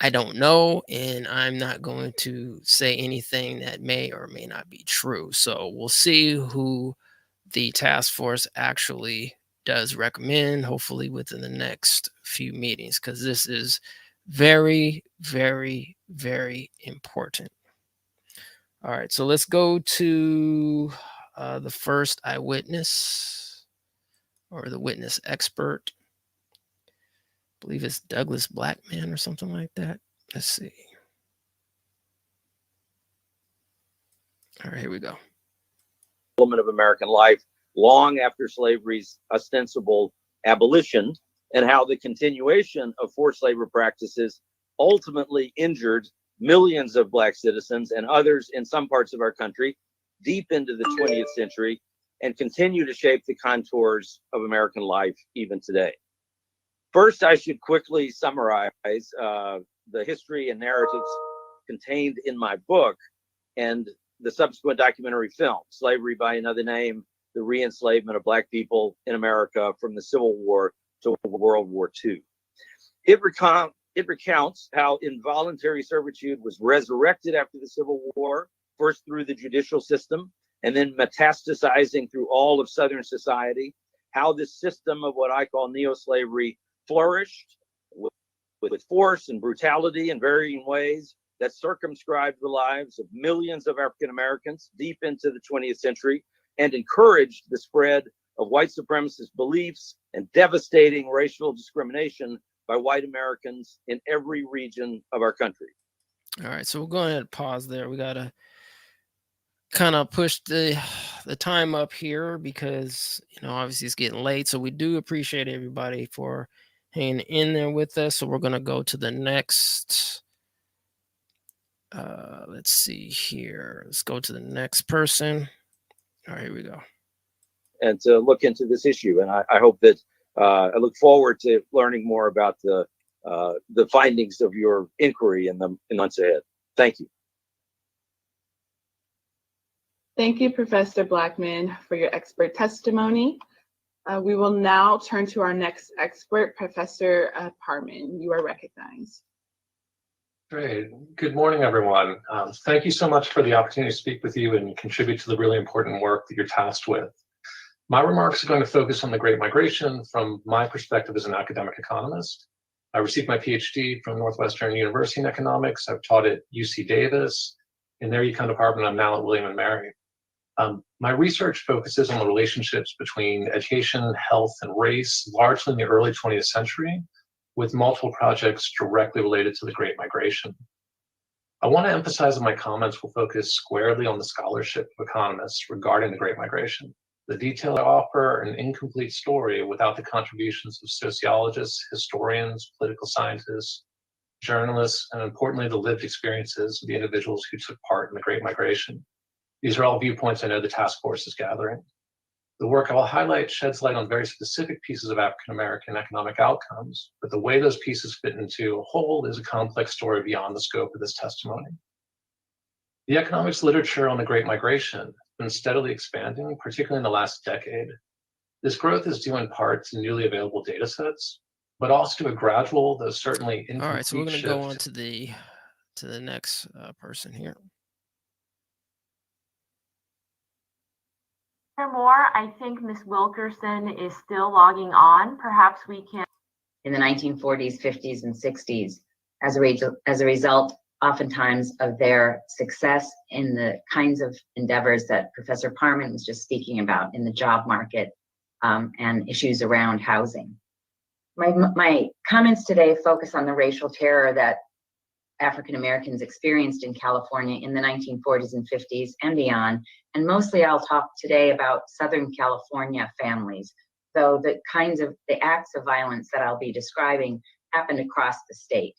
I don't know, and I'm not going to say anything that may or may not be true. So we'll see who the task force actually does recommend, hopefully within the next few meetings, because this is very, very, very important. All right, so let's go to the first eyewitness or the witness expert. I believe it's Douglas Blackman or something like that. Let's see. All right, here we go. Element of American life long after slavery's ostensible abolition, and how the continuation of forced labor practices ultimately injured millions of Black citizens and others in some parts of our country deep into the 20th century and continue to shape the contours of American life even today. First, I should quickly summarize the history and narratives contained in my book and the subsequent documentary film, Slavery by Another Name, The Re-Enslavement of Black People in America from the Civil War to World War II. It recounts how involuntary servitude was resurrected after the Civil War, first through the judicial system, and then metastasizing through all of Southern society, how this system of what I call neo-slavery flourished with force and brutality in varying ways that circumscribed the lives of millions of African Americans deep into the 20th century and encouraged the spread of white supremacist beliefs and devastating racial discrimination by white Americans in every region of our country. All right, so we're going to pause there. We got to kind of push the time up here because, obviously it's getting late. So we do appreciate everybody for hanging in there with us. So we're going to go to the next, let's see here. Let's go to the next person. All right, here we go. And to look into this issue. And I hope that I look forward to learning more about the findings of your inquiry in the months ahead. Thank you. Thank you, Professor Blackman, for your expert testimony. We will now turn to our next expert, Professor Parman. You are recognized. Great. Good morning, everyone. Thank you so much for the opportunity to speak with you and contribute to the really important work that you're tasked with. My remarks are going to focus on the Great Migration from my perspective as an academic economist. I received my PhD from Northwestern University in economics. I've taught at UC Davis. In their econ department, I'm now at William & Mary. My research focuses on the relationships between education, health, and race, largely in the early 20th century, with multiple projects directly related to the Great Migration. I want to emphasize that my comments will focus squarely on the scholarship of economists regarding the Great Migration. The detail I offer an incomplete story without the contributions of sociologists, historians, political scientists, journalists, and importantly, the lived experiences of the individuals who took part in the Great Migration. These are all viewpoints I know the task force is gathering. The work I will highlight sheds light on very specific pieces of African American economic outcomes, but the way those pieces fit into a whole is a complex story beyond the scope of this testimony. The economics literature on the Great Migration has been steadily expanding, particularly in the last decade. This growth is due in part to newly available data sets, but also to a gradual, though certainly incomplete shift. All right, so we're going to go on to the next person here. More, I think Ms. Wilkerson is still logging on. Perhaps we can. In the 1940s, 50s, and 60s, as a result, oftentimes of their success in the kinds of endeavors that Professor Parman was just speaking about in the job market and issues around housing. My comments today focus on the racial terror that African Americans experienced in California in the 1940s and 50s and beyond. And mostly I'll talk today about Southern California families, though the acts of violence that I'll be describing happened across the state.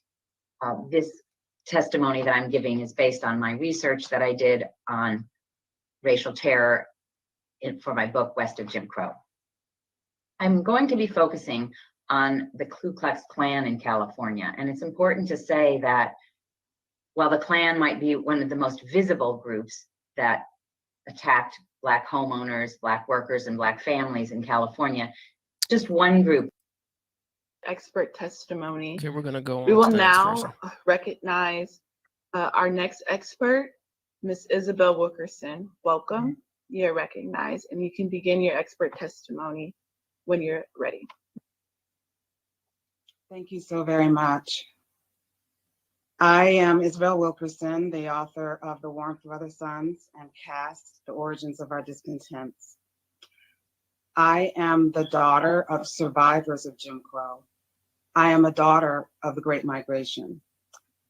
This testimony that I'm giving is based on my research that I did on racial terror for my book, West of Jim Crow. I'm going to be focusing on the Ku Klux Klan in California. And it's important to say that while the Klan might be one of the most visible groups that attacked Black homeowners, Black workers, and Black families in California, just one group. Expert testimony. Okay, we're going to go on. We will now recognize our next expert, Ms. Isabel Wilkerson. Welcome. You're recognized, and you can begin your expert testimony when you're ready. Thank you so very much. I am Isabel Wilkerson, the author of The Warmth of Other Suns and Caste, The Origins of Our Discontents. I am the daughter of survivors of Jim Crow. I am a daughter of the Great Migration.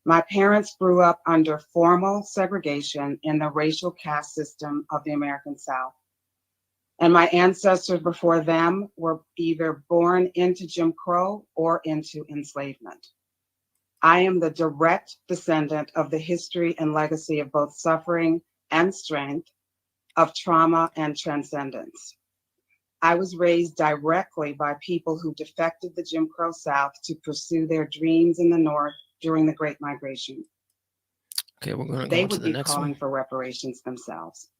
My parents grew up under formal segregation in the racial caste system of the American South. And my ancestors before them were either born into Jim Crow or into enslavement. I am the direct descendant of the history and legacy of both suffering and strength, of trauma and transcendence. I was raised directly by people who defected the Jim Crow South to pursue their dreams in the North during the Great Migration. Okay, we're going to go they on to would the be next calling one. for reparations themselves.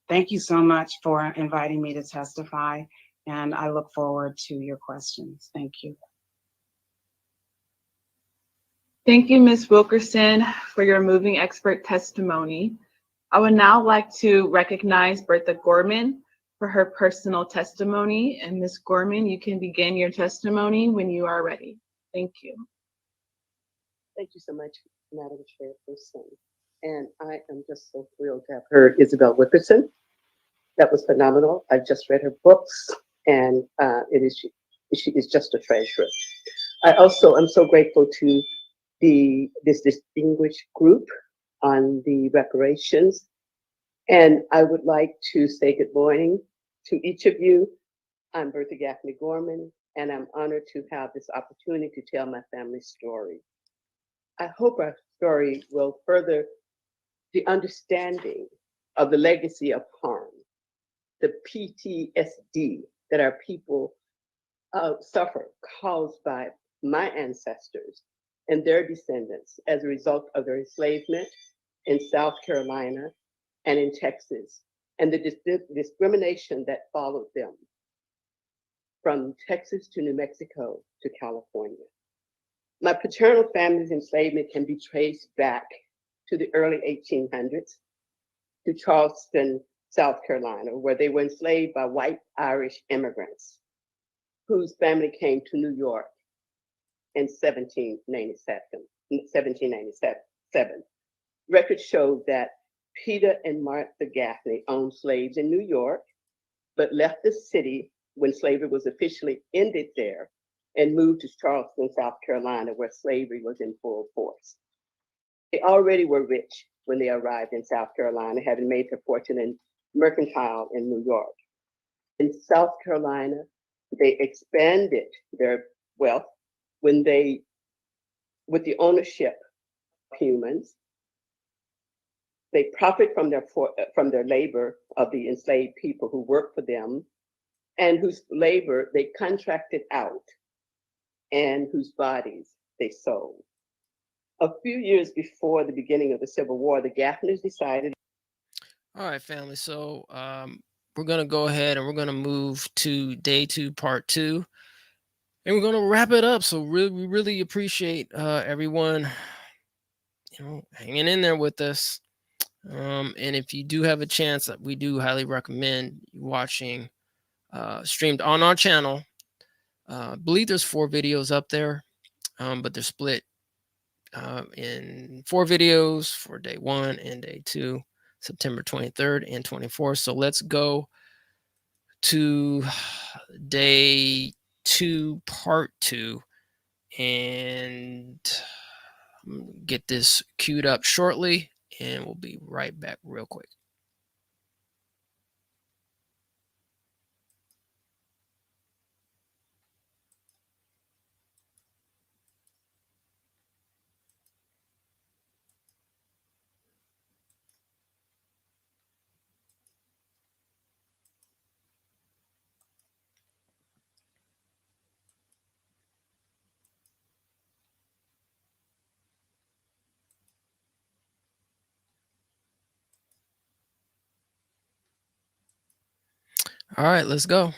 Thank you so much for inviting me to testify, and I look forward to your questions. Thank you. Thank you, Ms. Wilkerson, for your moving expert testimony. I would now like to recognize Bertha Gorman for her personal testimony. And Ms. Gorman, you can begin your testimony when you are ready. Thank you. Thank you so much, Madam Chairperson. And I am just so thrilled to have heard Isabel Wilkerson. That was phenomenal. I've just read her books, and she is just a treasure. I also am so grateful to this distinguished group on the reparations. And I would like to say good morning to each of you. I'm Bertha Gaffney Gorman, and I'm honored to have this opportunity to tell my family's story. I hope our story will further the understanding of the legacy of harm, the PTSD that our people suffer caused by my ancestors and their descendants as a result of their enslavement in South Carolina and in Texas, and the discrimination that followed them from Texas to New Mexico to California. My paternal family's enslavement can be traced back to the early 1800s to Charleston, South Carolina, where they were enslaved by white Irish immigrants whose family came to New York in 1797. Records show that Peter and Martha Gaffney owned slaves in New York, but left the city when slavery was officially ended there and moved to Charleston, South Carolina, where slavery was in full force. They already were rich when they arrived in South Carolina, having made their fortune in mercantile in New York. In South Carolina, they expanded their wealth with the ownership of humans. They profit from their labor of the enslaved people who work for them and whose labor they contracted out and whose bodies they sold. A few years before the beginning of the Civil War, the Gaffneys decided. All right, family. So we're going to go ahead and we're going to move to day 2, part 2. And we're going to wrap it up. So we really appreciate everyone, hanging in there with us. And if you do have a chance, we do highly recommend watching streamed on our channel. I believe there's 4 videos up there, but they're split in 4 videos for day 1 and day 2, September 23rd and 24th. So let's go to day 2, part 2, and get this queued up shortly, and we'll be right back real quick. All right, let's go.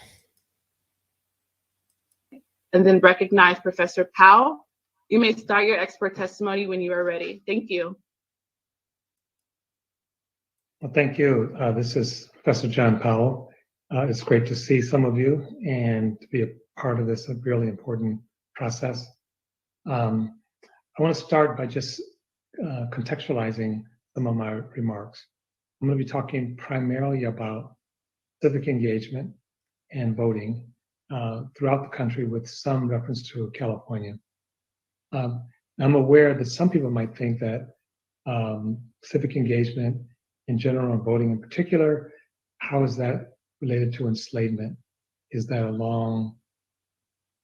And then recognize Professor Powell. You may start your expert testimony when you are ready. Thank you. Well, thank you. This is Professor John Powell. It's great to see some of you and to be a part of this really important process. I want to start by just contextualizing some of my remarks. I'm going to be talking primarily about civic engagement and voting throughout the country with some reference to California. I'm aware that some people might think that civic engagement in general and voting in particular, how is that related to enslavement? Is that a long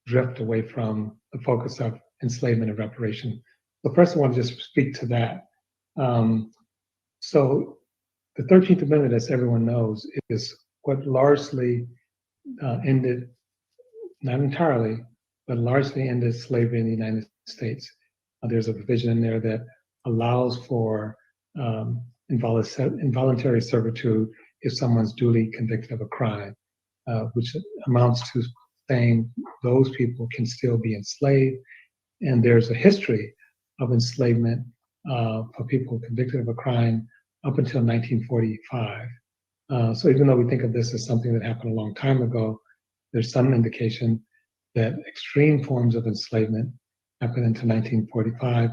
drift away from the focus of enslavement and reparation? So first I want to just speak to that. So the 13th Amendment, as everyone knows, is what largely ended, not entirely, but largely ended slavery in the United States. There's a provision in there that allows for involuntary servitude if someone's duly convicted of a crime, which amounts to saying those people can still be enslaved. And there's a history of enslavement for people convicted of a crime up until 1945. So even though we think of this as something that happened a long time ago, there's some indication that extreme forms of enslavement happened until 1945,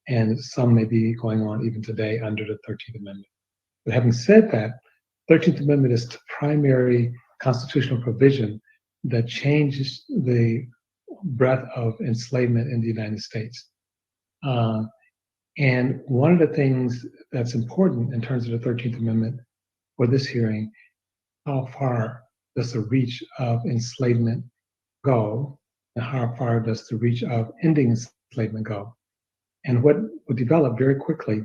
and some may be going on even today under the 13th Amendment. But having said that, 13th Amendment is the primary constitutional provision that changes the breadth of enslavement in the United States. And one of the things that's important in terms of the 13th Amendment for this hearing, how far does the reach of enslavement go, and how far does the reach of ending enslavement go? And what developed very quickly,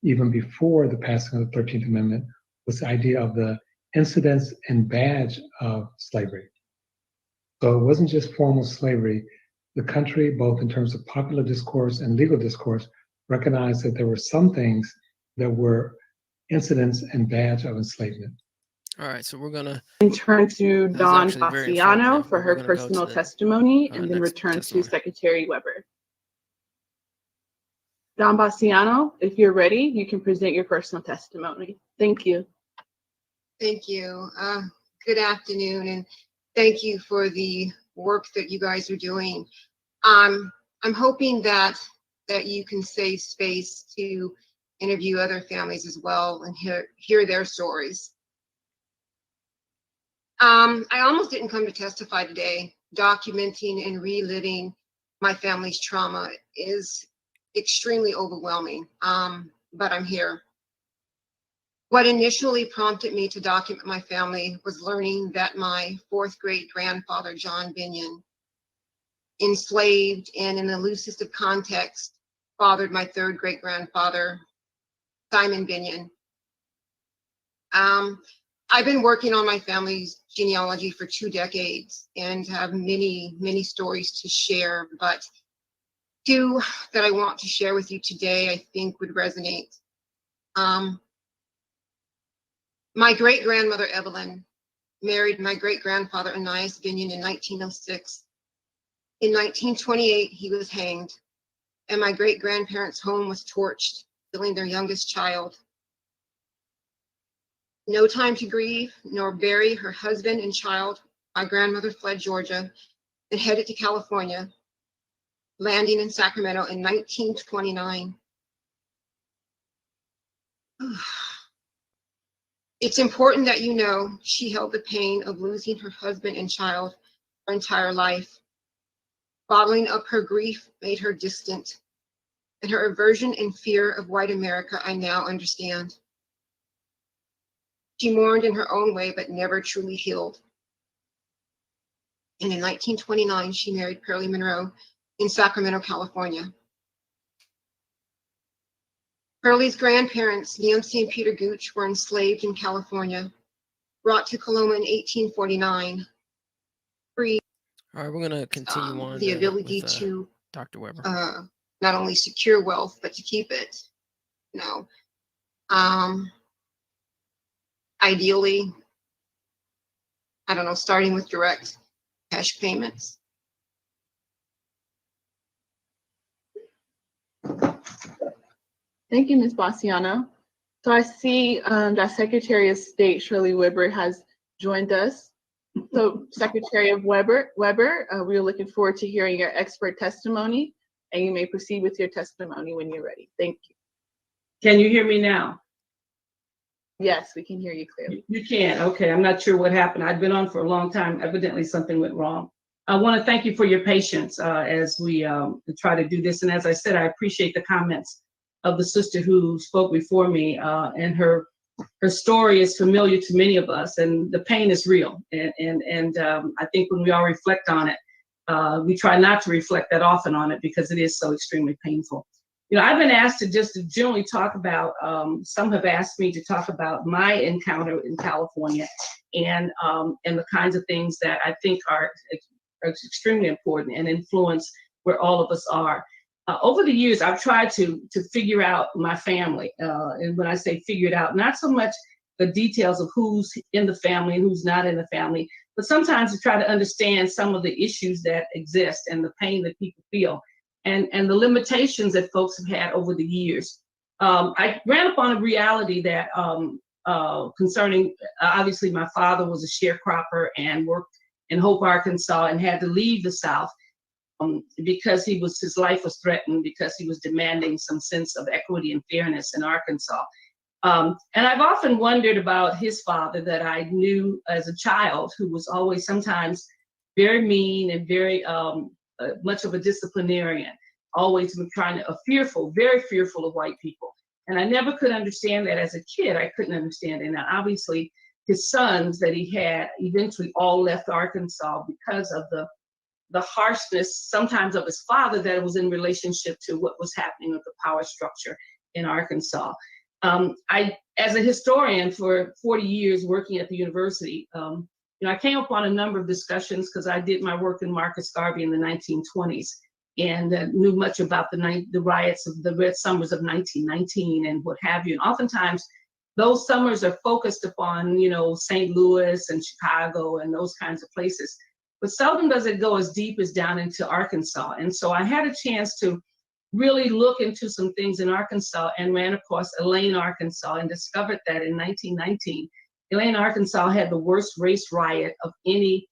even before the passing of the 13th Amendment, was the idea of the incidence and badge of slavery. So it wasn't just formal slavery. The country, both in terms of popular discourse and legal discourse, recognized that there were some things that were incidents and badge of enslavement. All right, so we're gonna turn to Dawn actually very Bassiano informative, for but her we're gonna go to personal the, testimony, and then next return to testimony. Secretary Weber. Dawn Bassiano, if you're ready, you can present your personal testimony. Thank you. Thank you. Good afternoon, and thank you for the work that you guys are doing. I'm hoping that you can save space to interview other families as well and hear their stories. I almost didn't come to testify today. Documenting and reliving my family's trauma is extremely overwhelming, but I'm here. What initially prompted me to document my family was learning that my fourth great grandfather, John Binion, enslaved and in the loosest of context, fathered my third great grandfather, Simon Binion. I've been working on my family's genealogy for 2 decades and have many, many stories to share, but 2 that I want to share with you today I think would resonate. My great-grandmother, Evelyn, married my great-grandfather, Ananias Binion, in 1906. In 1928, he was hanged, and my great-grandparents' home was torched, killing their youngest child. No time to grieve nor bury her husband and child, my grandmother fled Georgia and headed to California, landing in Sacramento in 1929. It's important that you know she held the pain of losing her husband and child her entire life. Bottling up her grief made her distant, and her aversion and fear of white America I now understand. She mourned in her own way, but never truly healed. And in 1929, she married Pearlie Monroe in Sacramento, California. Pearlie's grandparents, Nancy and Peter Gooch, were enslaved in California, brought to Coloma in 1849, free. All right, we're gonna continue on The ability with, to Dr. Weber. not only secure wealth, but to keep it. Ideally, I don't know, starting with direct cash payments. Thank you, Ms. Bassiano. So I see that Secretary of State Shirley Weber has joined us. So Secretary Weber, we are looking forward to hearing your expert testimony, and you may proceed with your testimony when you're ready. Thank you. Can you hear me now? Yes, we can hear you clearly. You can, okay. I'm not sure what happened. I've been on for a long time. Evidently something went wrong. I want to thank you for your patience as we try to do this. And as I said, I appreciate the comments of the sister who spoke before me, and her story is familiar to many of us, and the pain is real. And I think when we all reflect on it, we try not to reflect that often on it because it is so extremely painful. I've been asked to just generally talk about, some have asked me to talk about my encounter in California and the kinds of things that I think are extremely important and influence where all of us are. over the years, I've tried to figure out my family. And when I say figure it out, not so much the details of who's in the family and who's not in the family, but sometimes to try to understand some of the issues that exist and the pain that people feel and the limitations that folks have had over the years. I ran upon a reality that concerning, obviously my father was a sharecropper and worked in Hope, Arkansas, and had to leave the South because his life was threatened because he was demanding some sense of equity and fairness in Arkansas. And I've often wondered about his father that I knew as a child, who was always sometimes very mean and very much of a disciplinarian, always very fearful of white people. And I never could understand that as a kid. I couldn't understand it. Now, obviously, his sons that he had eventually all left Arkansas because of the harshness sometimes of his father that was in relationship to what was happening with the power structure in Arkansas. As a historian for 40 years working at the university, I came upon a number of discussions because I did my work in Marcus Garvey in the 1920s and knew much about the riots of the Red Summers of 1919 and what have you. And oftentimes those summers are focused upon, St. Louis and Chicago and those kinds of places. But seldom does it go as deep as down into Arkansas. And so I had a chance to really look into some things in Arkansas and ran across Elaine, Arkansas, and discovered that in 1919, Elaine, Arkansas had the worst race riot of any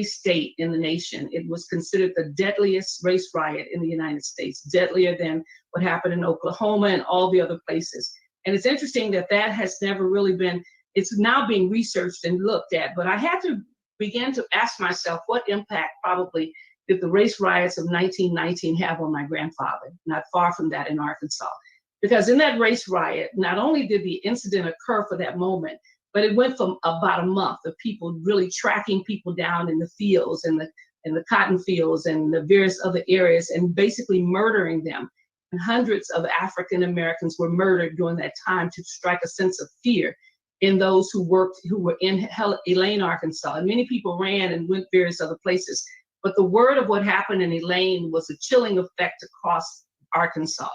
state in the nation. It was considered the deadliest race riot in the United States, deadlier than what happened in Oklahoma and all the other places. And it's interesting that has never really been, it's now being researched and looked at, but I had to begin to ask myself what impact probably did the race riots of 1919 have on my grandfather, not far from that in Arkansas. Because in that race riot, not only did the incident occur for that moment, but it went from about a month of people really tracking people down in the fields and the cotton fields and the various other areas and basically murdering them. And hundreds of African Americans were murdered during that time to strike a sense of fear in those who were in Elaine, Arkansas. And many people ran and went various other places. But the word of what happened in Elaine was a chilling effect across Arkansas.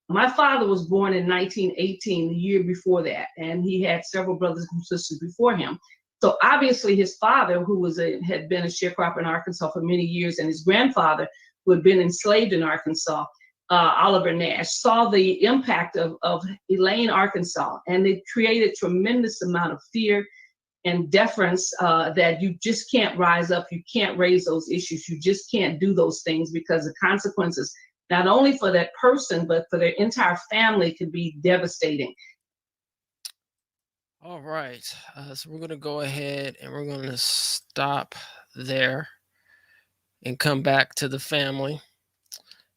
My father was born in 1918, the year before that, and he had several brothers and sisters before him. So obviously his father, who had been a sharecropper in Arkansas for many years, and his grandfather, who had been enslaved in Arkansas, Oliver Nash, saw the impact of Elaine, Arkansas, and it created tremendous amount of fear and deference that you just can't rise up, you can't raise those issues, you just can't do those things because the consequences, not only for that person, but for their entire family could be devastating. All right, so we're gonna go ahead and we're gonna stop there and come back to the family.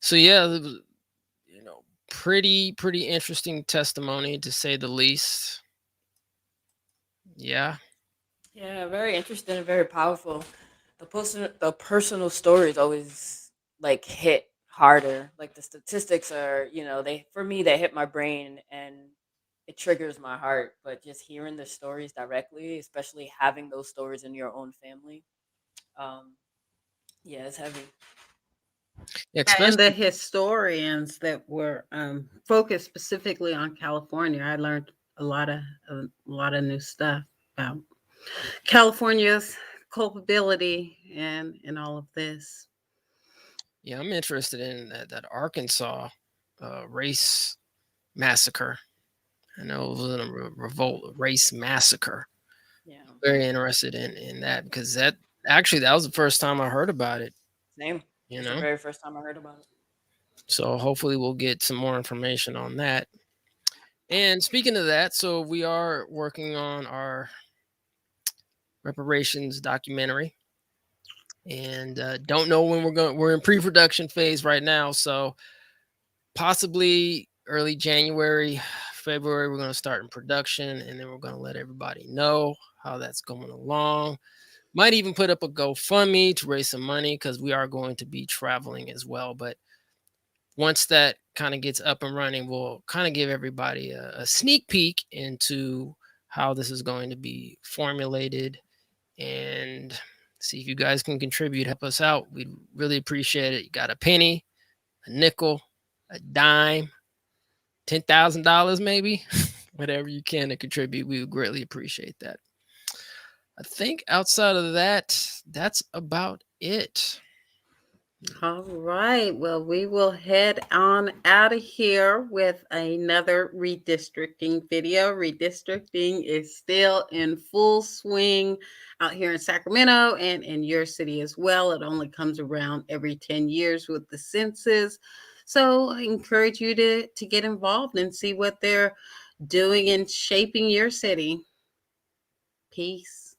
So yeah, it was, pretty interesting testimony to say the least. Yeah. Yeah, very interesting and very powerful. The personal stories always hit harder. Like the statistics are, they hit my brain and it triggers my heart. But just hearing the stories directly, especially having those stories in your own family, yeah, it's heavy. And the historians that were focused specifically on California, I learned a lot of new stuff about California's culpability and all of this. Yeah, I'm interested in that Arkansas race massacre. I know it was a revolt, race massacre. Yeah, very interested in that because that was the first time I heard about it. Same. It's the very first time I heard about it. So hopefully we'll get some more information on that. And speaking of that, so we are working on our reparations documentary, and don't know when we're in pre-production phase right now, so possibly early January, February, we're going to start in production, and then we're going to let everybody know how that's going along. Might even put up a GoFundMe to raise some money because we are going to be traveling as well. But once that kind of gets up and running, we'll kind of give everybody a sneak peek into how this is going to be formulated and see if you guys can contribute, help us out. We'd really appreciate it. You got a penny, a nickel, a dime, $10,000 maybe, whatever you can to contribute. We would greatly appreciate that. I think outside of that, that's about it. All right. Well, we will head on out of here with another redistricting video. Redistricting is still in full swing out here in Sacramento and in your city as well. It only comes around every 10 years with the census. So I encourage you to get involved and see what they're doing in shaping your city. Peace.